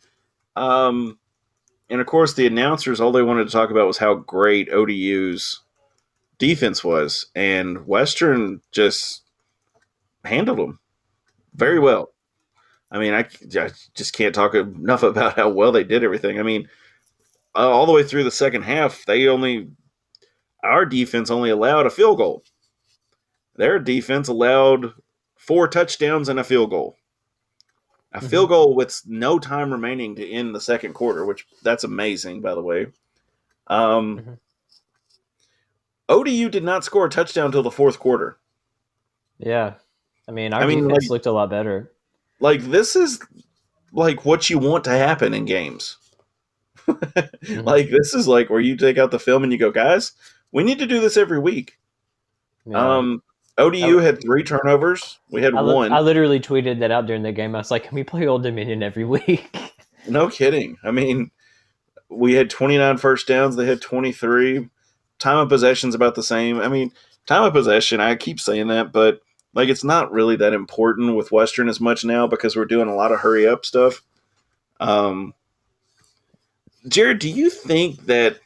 And of course, the announcers, all they wanted to talk about was how great ODU's defense was. And Western just handled them very well. I mean, I just can't talk enough about how well they did everything. I mean, all the way through the second half, our defense only allowed a field goal. Their defense allowed 4 touchdowns and a field goal. A field goal with no time remaining to end the second quarter, which that's amazing, by the way. ODU did not score a touchdown until the fourth quarter. Yeah. I mean, our defense looked a lot better. Like, this is like what you want to happen in games. Like, this is like where you take out the film and you go, guys, we need to do this every week. Yeah. ODU had 3 turnovers. We had 1. I literally tweeted that out during the game. I was like, can we play Old Dominion every week? No kidding. I mean, we had 29 first downs. They had 23. Time of possession's about the same. I mean, time of possession, I keep saying that, but like it's not really that important with Western as much now because we're doing a lot of hurry up stuff. Jared, do you think that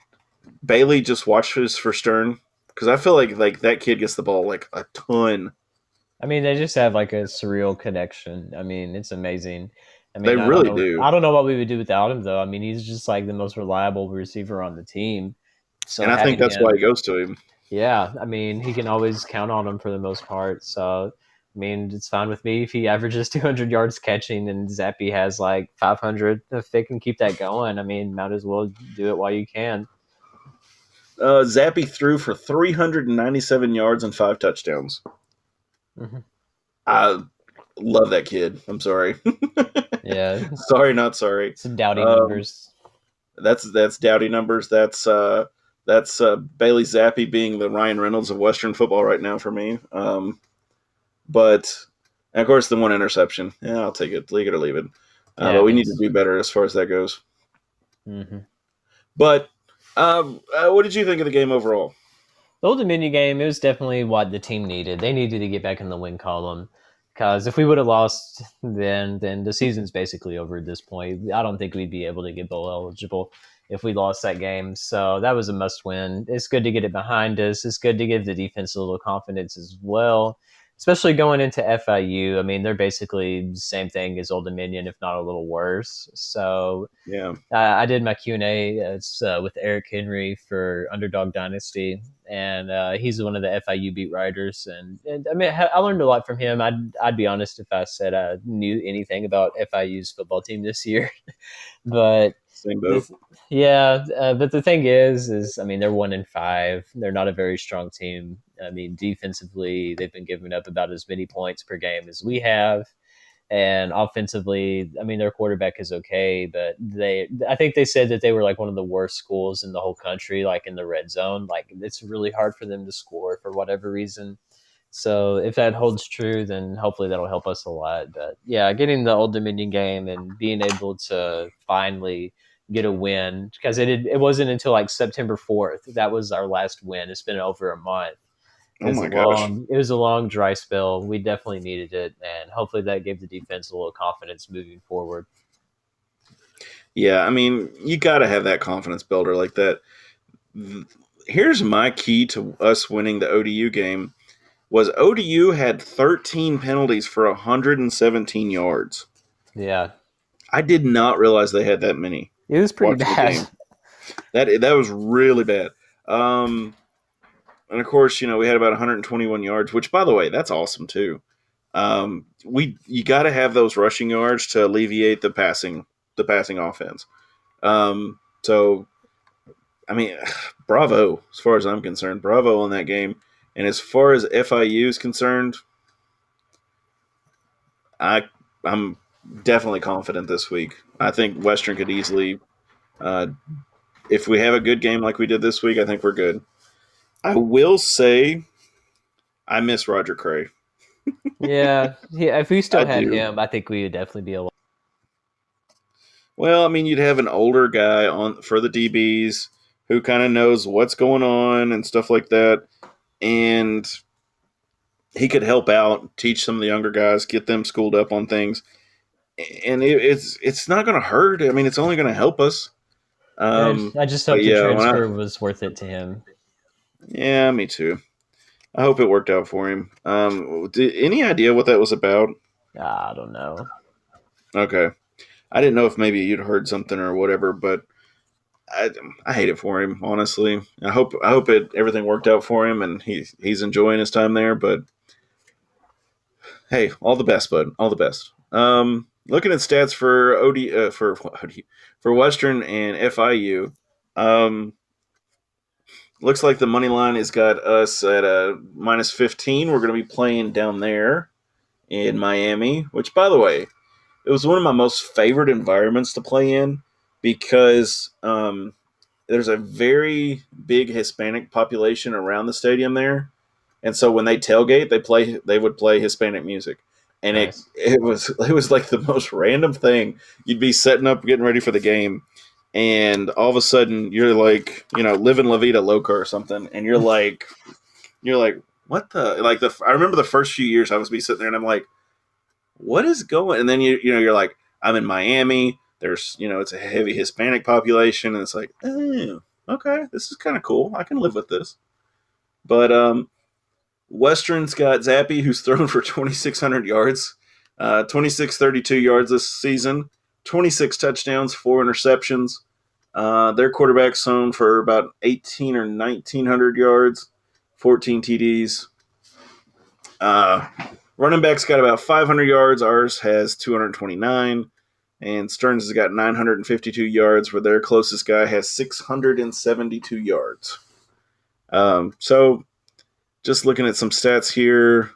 Bailey just watches for Stern? Because I feel like that kid gets the ball like a ton. I mean, they just have like a surreal connection. I mean, it's amazing. I mean, they really do. I don't know what we would do without him, though. I mean, he's just like the most reliable receiver on the team. So and I think that's why he goes to him. Yeah, I mean, he can always count on him for the most part. So, I mean, it's fine with me if he averages 200 yards catching and Zappi has like 500. If they can keep that going, I mean, might as well do it while you can. Zappi threw for 397 yards and 5 touchdowns. I love that kid. I'm sorry. Yeah. Sorry, not sorry. Some Dowdy numbers. That's Dowdy numbers. That's Bailey Zappi being the Ryan Reynolds of Western football right now for me. But of course the 1 interception. Yeah, I'll take it. Leave it or leave it. But we need to do better as far as that goes. But what did you think of the game overall? The Old Dominion game, it was definitely what the team needed. They needed to get back in the win column. Because if we would have lost, then the season's basically over at this point. I don't think we'd be able to get bowl eligible if we lost that game. So that was a must win. It's good to get it behind us. It's good to give the defense a little confidence as well, especially going into FIU. I mean, they're basically the same thing as Old Dominion, if not a little worse. So yeah, I did my Q&A with Eric Henry for Underdog Dynasty, and he's one of the FIU beat writers. And I mean, I learned a lot from him. I'd be honest if I said I knew anything about FIU's football team this year, but same boat. But the thing is, I mean, they're 1-5. They're not a very strong team. I mean, defensively, they've been giving up about as many points per game as we have. And offensively, I mean, their quarterback is okay, but I think they said that they were like one of the worst schools in the whole country, like in the red zone. Like it's really hard for them to score for whatever reason. So if that holds true, then hopefully that'll help us a lot. But yeah, getting the Old Dominion game and being able to finally get a win, because it wasn't until like September 4th that was our last win. It's been over a month. Oh my gosh. It was a long dry spell. We definitely needed it, and hopefully that gave the defense a little confidence moving forward. Yeah, I mean, you got to have that confidence builder like that. Here's my key to us winning the ODU game was ODU had 13 penalties for 117 yards. Yeah. I did not realize they had that many. It was pretty bad. That was really bad. And of course, we had about 121 yards, which, by the way, that's awesome too. You got to have those rushing yards to alleviate the passing offense. So, I mean, bravo as far as I'm concerned. Bravo on that game. And as far as FIU is concerned, I'm definitely confident this week. I think Western could easily, if we have a good game like we did this week, I think we're good. I will say I miss Roger Cray. Yeah. If we still had him, I think we would definitely be able. Well, I mean, you'd have an older guy for the DBs who kind of knows what's going on and stuff like that. And he could help out, teach some of the younger guys, get them schooled up on things. And it's not going to hurt. I mean, it's only going to help us. I just hope the transfer was worth it to him. Yeah, me too. I hope it worked out for him. Any idea what that was about? I don't know. Okay. I didn't know if maybe you'd heard something or whatever, but I hate it for him, honestly. I hope everything worked out for him and he's enjoying his time there, but hey, all the best, bud. All the best. Looking at stats for for Western and FIU, looks like the money line has got us at a -15. We're going to be playing down there in Miami, which, by the way, it was one of my most favorite environments to play in because there's a very big Hispanic population around the stadium there, and so when they tailgate, they would play Hispanic music, and nice. it was like the most random thing. You'd be setting up, getting ready for the game, and all of a sudden you're like, living La Vida Loca or something, and you're like, what the I remember the first few years I was sitting there and I'm like, what is going? And then you're like, I'm in Miami. There's it's a heavy Hispanic population, and it's like, oh, okay, this is kind of cool. I can live with this. But Western's got Zappy, who's thrown for 2,600 yards, 2632 yards this season, 26 touchdowns, 4 interceptions. Their quarterback's thrown for about 18 or 1,900 yards, 14 TDs. Running back's got about 500 yards. Ours has 229. And Stearns has got 952 yards, where their closest guy has 672 yards. So just looking at some stats here,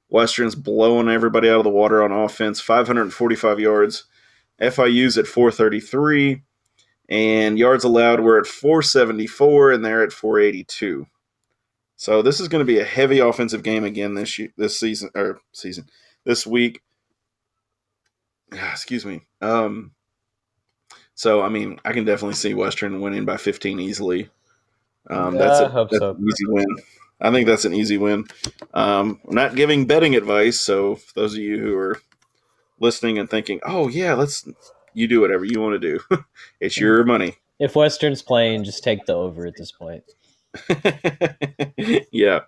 Western's blowing everybody out of the water on offense, 545 yards. FIU's at 433. And yards allowed, we're at 474, and they're at 482. So this is going to be a heavy offensive game again this week. Excuse me. So I mean, I can definitely see Western winning by 15 easily. That's an easy win. I think that's an easy win. I'm not giving betting advice, so for those of you who are listening and thinking, "Oh yeah, you do whatever you want to do. It's your money." If Western's playing, just take the over at this point. Yeah.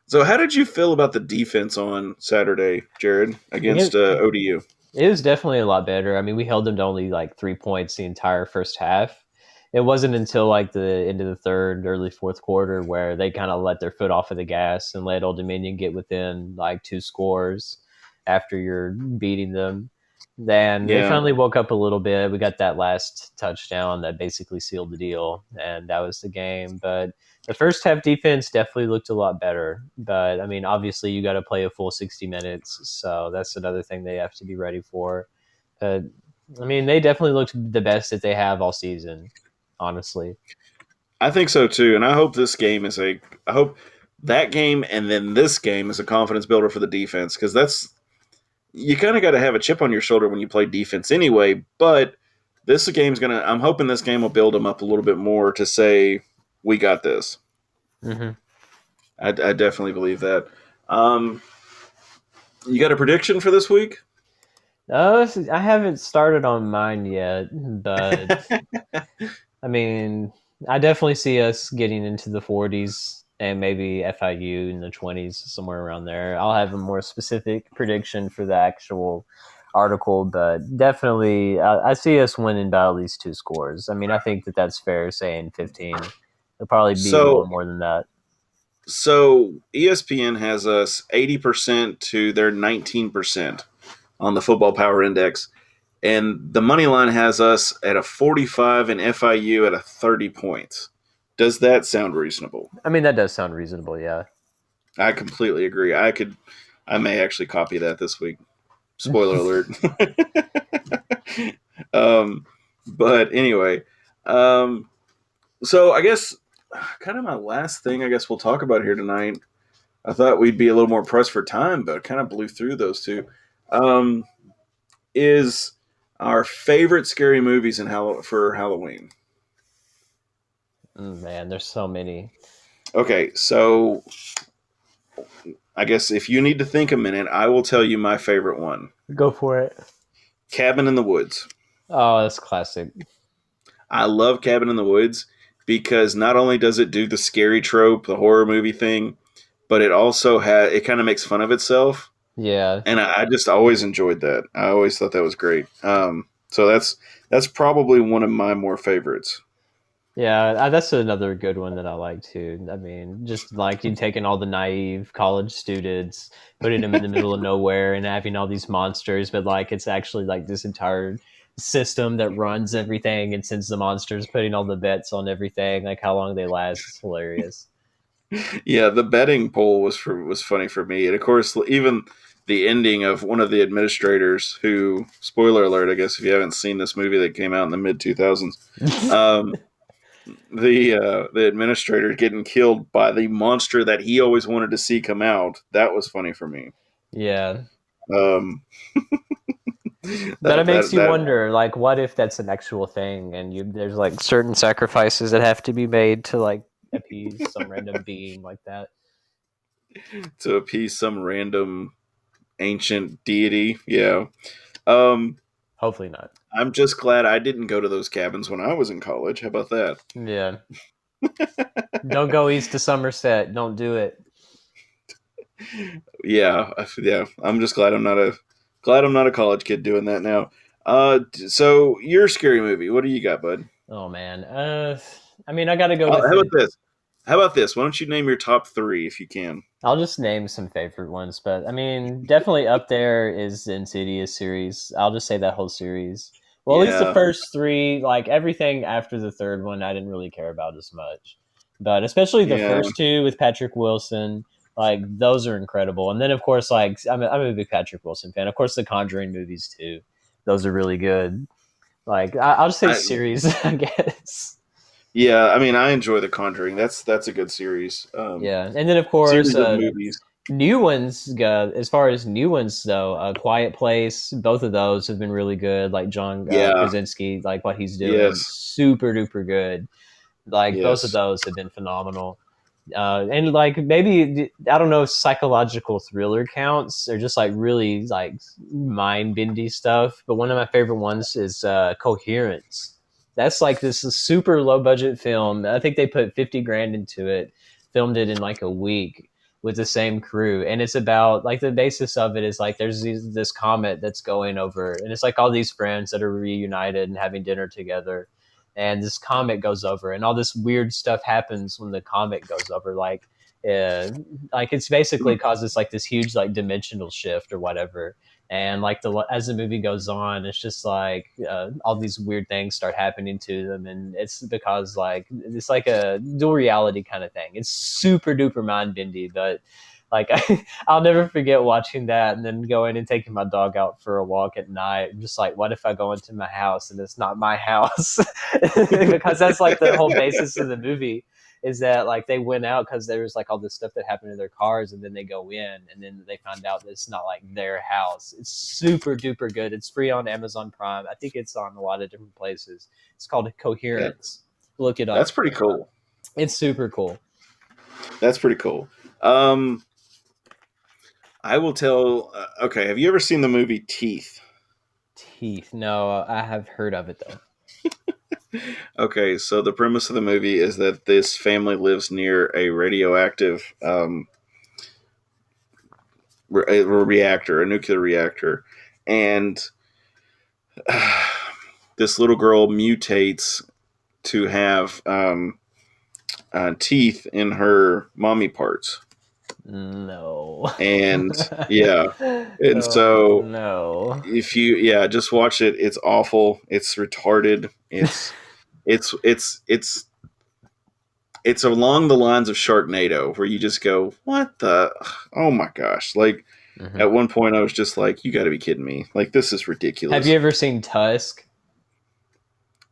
So how did you feel about the defense on Saturday, Jared, against ODU? It was definitely a lot better. I mean, we held them to only like 3 points the entire first half. It wasn't until like the end of the third, early fourth quarter where they kind of let their foot off of the gas and let Old Dominion get within like 2 scores after you're beating them. Then they Yeah. finally woke up a little bit. We got that last touchdown that basically sealed the deal, and that was the game. But the first half defense definitely looked a lot better. But I mean, obviously, you got to play a full 60 minutes, so that's another thing they have to be ready for. But I mean, they definitely looked the best that they have all season, honestly. I think so too, and I hope I hope that game and then this game is a confidence builder for the defense, because that's you kind of got to have a chip on your shoulder when you play defense anyway. But this game's gonna. I'm hoping this game will build them up a little bit more to say we got this. Mm-hmm. I definitely believe that. Um, you got a prediction for this week? I haven't started on mine yet, but I mean, I definitely see us getting into the 40s and maybe FIU in the 20s, somewhere around there. I'll have a more specific prediction for the actual article, but definitely I see us winning by at least 2 scores. I mean, I think that's fair saying 15. It'll probably be a little So more than that. so ESPN has us 80% to their 19% on the Football Power Index. And the money line has us at a 45 and FIU at a 30 points. Does that sound reasonable? I mean, that does sound reasonable, yeah. I completely agree. I may actually copy that this week. Spoiler alert. um, but anyway, so I guess kind of my last thing I guess we'll talk about here tonight. I thought we'd be a little more pressed for time, but kind of blew through those two. Is our favorite scary movies for Halloween. Man, there's so many. Okay, so I guess if you need to think a minute, I will tell you my favorite one. Go for it. Cabin in the Woods. Oh, that's classic. I love Cabin in the Woods because not only does it do the scary trope, the horror movie thing, but it also it kind of makes fun of itself. Yeah. And I just always enjoyed that. I always thought that was great. So that's probably one of my more favorites. Yeah, that's another good one that I like too. I mean, just like you taking all the naive college students, putting them in the middle of nowhere, and having all these monsters, but like it's actually like this entire system that runs everything and sends the monsters, putting all the bets on everything, like how long they last. It's hilarious. Yeah, the betting poll was funny for me, and of course, even the ending of one of the administrators, who, spoiler alert, I guess if you haven't seen this movie that came out in the mid 2000s, the administrator getting killed by the monster that he always wanted to see come out. That was funny for me. Yeah. Um, But it makes you wonder, like, what if that's an actual thing, and there's like certain sacrifices that have to be made to like appease some random being like that. To appease some random ancient deity, yeah. Hopefully not. I'm just glad I didn't go to those cabins when I was in college. How about that? Yeah. Don't go east to Somerset. Don't do it. Yeah. I'm just glad I'm not a college kid doing that now. So your scary movie. What do you got, bud? Oh man. I mean, I got to go with. How about this? How about this? Why don't you name your top 3 if you can? I'll just name some favorite ones, but I mean, definitely up there is the Insidious series. I'll just say that whole series. Well, at least the first 3, like everything after the third one, I didn't really care about as much. But especially the first 2 with Patrick Wilson, like those are incredible. And then, of course, like I'm a big Patrick Wilson fan. Of course, the Conjuring movies too; those are really good. Like I'll just say series, I guess. Yeah, I mean, I enjoy The Conjuring. That's a good series. Yeah, and then of course, movies. New ones. As far as new ones, though, Quiet Place. Both of those have been really good. Like John Krasinski, like what he's doing, super duper good. Like both of those have been phenomenal. And like maybe I don't know if psychological thriller counts or just like really like mind bendy stuff. But one of my favorite ones is Coherence. That's like this super low budget film. I think they put 50 grand into it, filmed it in like a week with the same crew. And it's about like the basis of it is like there's this comet that's going over, and it's like all these friends that are reunited and having dinner together. And this comet goes over, and all this weird stuff happens when the comet goes over. Like it's basically causes like this huge like dimensional shift or whatever. And like as the movie goes on, it's just like all these weird things start happening to them, and it's because like it's like a dual reality kind of thing. It's super duper mind bendy, but like I'll never forget watching that and then going and taking my dog out for a walk at night. I'm just like, what if I go into my house and it's not my house? Because that's like the whole basis of the movie. Is that like they went out because there was like all this stuff that happened in their cars, and then they go in and then they find out that it's not like their house. It's super duper good. It's free on Amazon Prime. I think it's on a lot of different places. It's called Coherence. Look it up. That's pretty cool. It's super cool. That's pretty cool. I will tell. Okay, have you ever seen the movie Teeth? Teeth? No, I have heard of it though. Okay, so the premise of the movie is that this family lives near a radioactive a reactor, a nuclear reactor, and this little girl mutates to have teeth in her mommy parts. No. And yeah, and so no. if you just watch it, it's awful. It's retarded. It's along the lines of Sharknado, where you just go, what the? Oh my gosh! Like at one point, I was just like, you got to be kidding me! Like this is ridiculous. Have you ever seen Tusk?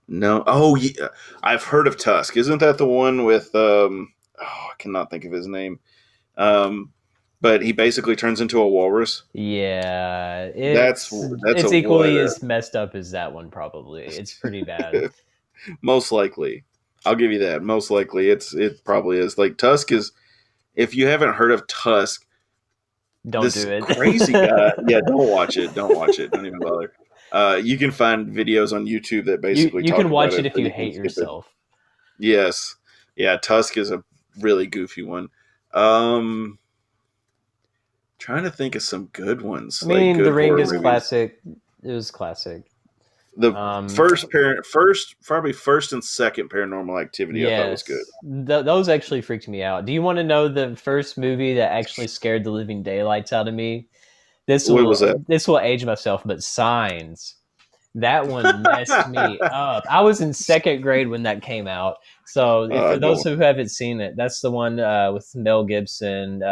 No. Oh yeah, I've heard of Tusk. Isn't that the one with I cannot think of his name. But he basically turns into a walrus. Yeah, that's it's equally as messed up as that one. Probably, it's pretty bad. Most likely, I'll give you that. Most likely, it probably is. Like Tusk is. If you haven't heard of Tusk, don't do it. Crazy guy. Yeah, don't watch it. Don't watch it. Don't even bother. You can find videos on YouTube that basically you can watch it if you hate yourself. Yes, yeah. Tusk is a really goofy one. Trying to think of some good ones. I mean, The Ring is classic. It was classic. The probably first and second Paranormal Activity, I thought was good. Those actually freaked me out. Do you want to know the first movie that actually scared the living daylights out of me? What was that? This will age myself, but Signs. That one messed me up. I was in second grade when that came out. So for those who haven't seen it, that's the one with Mel Gibson,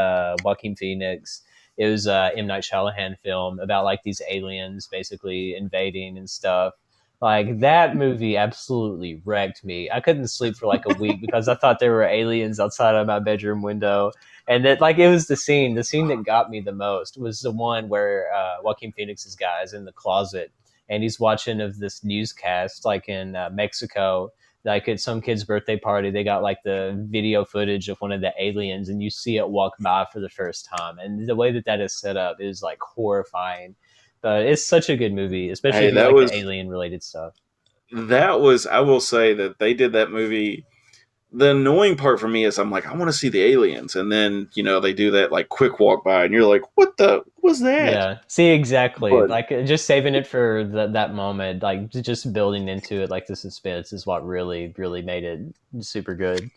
Joaquin Phoenix. It was a M. Night Shyamalan film about like these aliens basically invading and stuff. Like that movie absolutely wrecked me. I couldn't sleep for like a week because I thought there were aliens outside of my bedroom window. And that like it was the scene that got me the most was the one where Joaquin Phoenix's guy is in the closet and he's watching of this newscast like in Mexico. Like at some kid's birthday party, they got like the video footage of one of the aliens and you see it walk by for the first time. And the way that is set up is like horrifying. But it's such a good movie, especially if you like the alien related stuff. I will say that they did that movie. The annoying part for me is I'm like, I want to see the aliens. And then, they do that like quick walk by and you're like, what was that? Yeah. See, exactly. But, like just saving it for that moment, like just building into it, like the suspense is what really, really made it super good.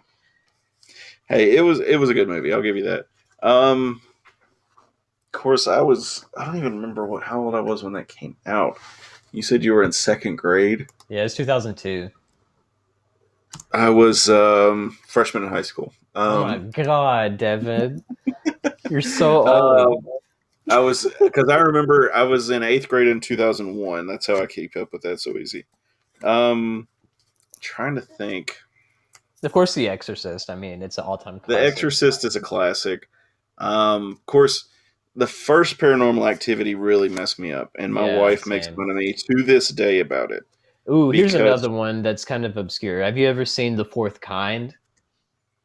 Hey, it was a good movie. I'll give you that. Of course, I don't even remember how old I was when that came out. You said you were in second grade? Yeah, it's 2002. I was freshman in high school. Oh my God, Devin. You're so old. Because I remember I was in 8th grade in 2001. That's how I keep up with that so easy. Trying to think. Of course, The Exorcist. I mean, it's an all-time classic. The Exorcist is a classic. Of course, the first Paranormal Activity really messed me up, and my wife makes fun of me to this day about it. Ooh, here's another one that's kind of obscure. Have you ever seen The Fourth Kind?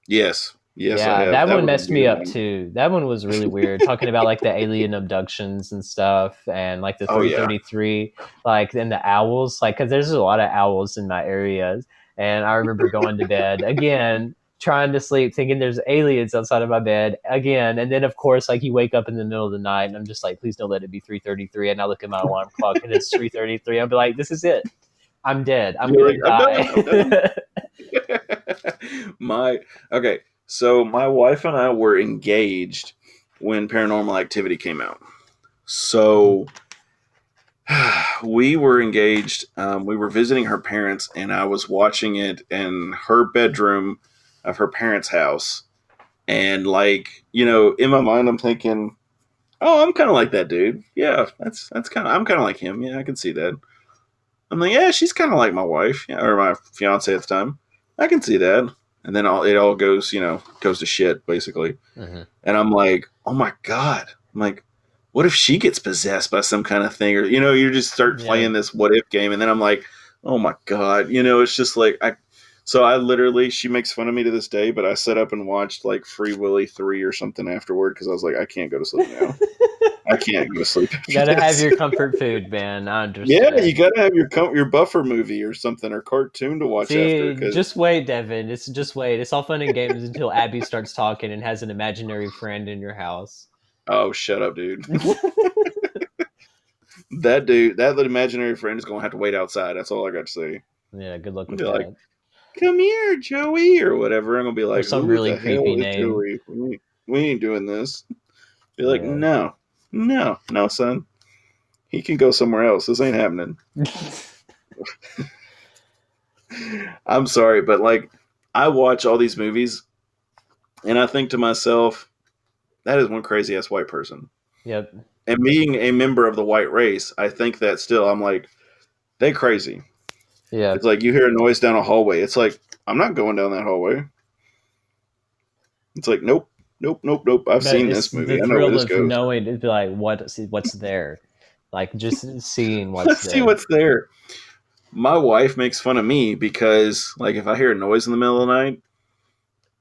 Yes. Yes, yeah, I have. That one messed me up too. That one was really weird, talking about like the alien abductions and stuff, and like the 333, like and the owls, like because there's a lot of owls in my area, and I remember going to bed again, trying to sleep, thinking there's aliens outside of my bed again, and then of course like you wake up in the middle of the night, and I'm just like, please don't let it be 3:33, and I look at my alarm clock and it's 3:33. I'll be like, this is it. I'm dead. I'm gonna die. Okay. So my wife and I were engaged when Paranormal Activity came out. So We were engaged. We were visiting her parents, and I was watching it in her bedroom of her parents' house. And like, in my mind, I'm thinking, "Oh, I'm kind of like that dude. Yeah, that's kind of. I'm kind of like him. Yeah, I can see that." I'm like, "Yeah, she's kind of like my wife, yeah, or my fiance at the time. I can see that." And then it all goes to shit basically. Mhm. And I'm like, "Oh my god!" I'm like, "What if she gets possessed by some kind of thing?" Or you just start playing this what if game, and then I'm like, "Oh my god!" It's just like I. So I literally, she makes fun of me to this day, but I sat up and watched like Free Willy 3 or something afterward because I was like, I can't go to sleep now. I can't go to sleep. You gotta have your comfort food, man. I Yeah, understand. you gotta have your buffer movie or something or cartoon to watch after. See, just wait, Devin. Just wait. It's all fun and games until Abby starts talking and has an imaginary friend in your house. Oh, shut up, dude. That imaginary friend is gonna have to wait outside. That's all I got to say. Yeah, good luck with They're like, that. "Come here, Joey," or whatever. I'm gonna be Or like, some "Who really the creepy hell is name. Joey? We ain't doing this." Be like, Yeah. "No, no, no, son. He can go somewhere else. This ain't happening." I'm sorry, but like, I watch all these movies, and I think to myself, that is one crazy ass white person. Yep. And being a member of the white race, I think that still, I'm like, they crazy. Yeah. It's like you hear a noise down a hallway. It's like, I'm not going down that hallway. It's like, nope, nope, nope, nope. I've But seen it's this movie. the I know where thrill this of goes. knowing to be like what's there. Like just seeing what's Let's see there. what's there. My wife makes fun of me because, like, if I hear a noise in the middle of the night,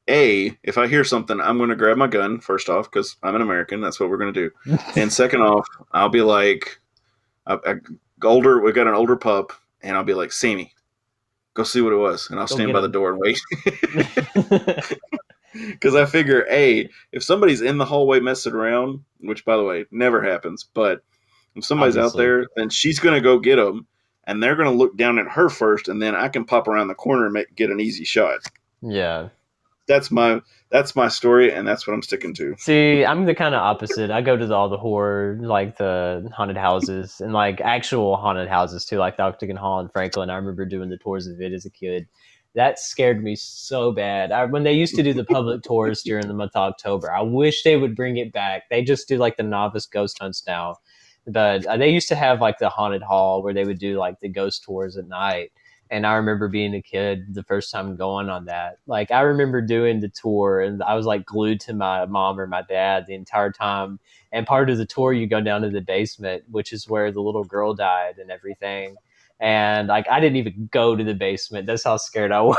if I hear something, I'm going to grab my gun, first off, because I'm an American. That's what we're going to do. And second off, I'll be like, we've got an older pup, and I'll be like, Sammy, go see what it was. And I'll Go stand get by the him. door and wait. Because I figure, if somebody's in the hallway messing around, which, by the way, never happens, but if somebody's out Obviously. there, then she's going to go get them, and they're going to look down at her first, and then I can pop around the corner and get an easy shot. Yeah. That's my story, and that's what I'm sticking to. See, I'm the kind of opposite. I go to all the horror, like the haunted houses, and like actual haunted houses too, like the Octagon Hall in Franklin. I remember doing the tours of it as a kid. That scared me so bad. When they used to do the public tours during the month of October, I wish they would bring it back. They just do like the novice ghost hunts now, but they used to have like the haunted hall where they would do like the ghost tours at night. And I remember being a kid the first time going on that. Like I remember doing the tour and I was like glued to my mom or my dad the entire time. And part of the tour you go down to the basement, which is where the little girl died and everything. And like I didn't even go to the basement. That's how scared I was.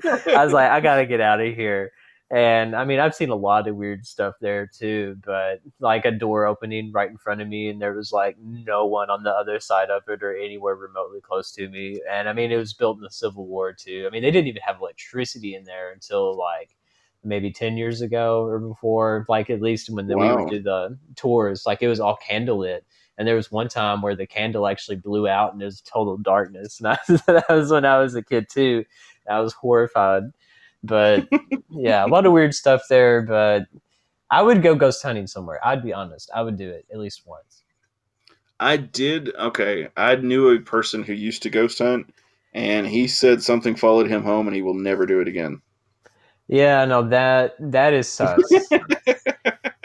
I was like, I gotta get out of here. And I mean, I've seen a lot of weird stuff there too, but like a door opening right in front of me, and there was like no one on the other side of it or anywhere remotely close to me. And I mean, it was built in the Civil War too. I mean, they didn't even have electricity in there until like maybe 10 years ago or before, like at least when we would Wow. do the tours, like it was all candlelit. And there was one time where the candle actually blew out and it was total darkness. And that was when I was a kid too. I was horrified. But yeah, a lot of weird stuff there, but I would go ghost hunting somewhere. I'd be honest. I would do it at least once. I did. Okay, I knew a person who used to ghost hunt, and he said something followed him home, and he will never do it again. Yeah, no, that is sus.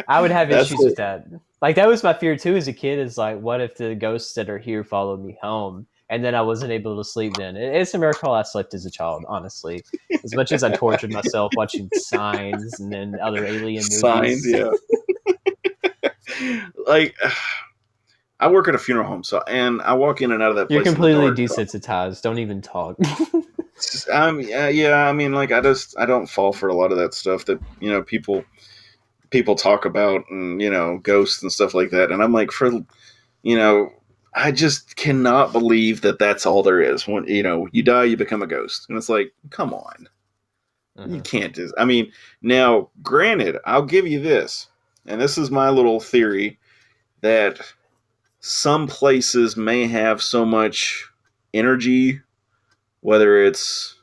I would have That's issues with it. that. Like that was my fear too as a kid. Is like, what if the ghosts that are here followed me home, and then I wasn't able to sleep? Then it's a miracle I slept as a child. Honestly, as much as I tortured myself watching Signs and then other alien Signs, movies. yeah. Like, I work at a funeral home, and I walk in and out of that You're place in the completely dark. desensitized. Don't even talk. Yeah. I mean, like, I don't fall for a lot of that stuff that people talk about, and ghosts and stuff like that. And I'm like, I just cannot believe that that's all there is. When you die, you become a ghost, and it's like, come on, you can't do. I mean, now, granted, I'll give you this, and this is my little theory that some places may have so much energy, whether it's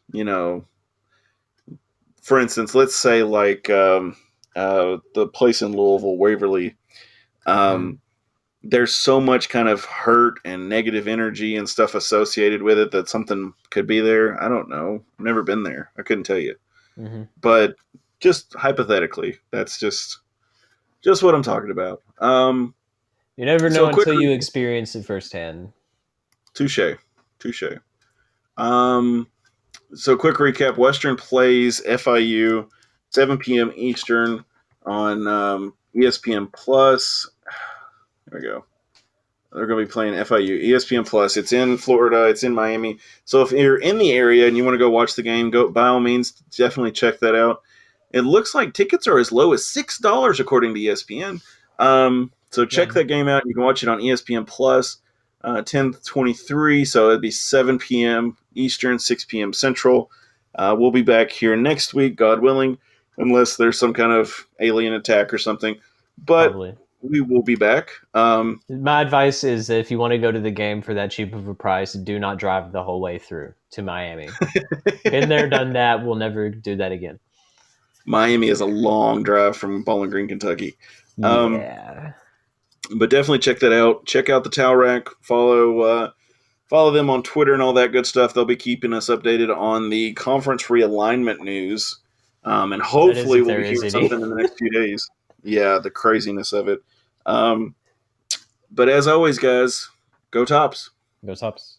for instance, let's say like the place in Louisville, Waverly. Um, there's so much kind of hurt and negative energy and stuff associated with it that something could be there. I don't know. I've never been there. I couldn't tell you. Mm-hmm. But just hypothetically, that's just what I'm talking about. You never So know until you experience it firsthand. Touche. So quick recap: Western plays FIU 7 p.m. Eastern on ESPN Plus. There we go. They're going to be playing FIU ESPN Plus. It's in Florida. It's in Miami. So if you're in the area and you want to go watch the game, go by all means. Definitely check that out. It looks like tickets are as low as $6 according to ESPN. So check that game out. You can watch it on ESPN Plus, 10:23. So it'd be 7 p.m. Eastern, 6 p.m. Central. We'll be back here next week, God willing, unless there's some kind of alien attack or something. But Probably. We will be back. My advice is that if you want to go to the game for that cheap of a price, do not drive the whole way through to Miami. Been there, done that. We'll never do that again. Miami is a long drive from Bowling Green, Kentucky. Yeah. But definitely check that out. Check out the Towel Rack. Follow them on Twitter and all that good stuff. They'll be keeping us updated on the conference realignment news. And hopefully we'll be hearing something in the next few days. Yeah, the craziness of it. But as always, guys, go Tops. Go Tops.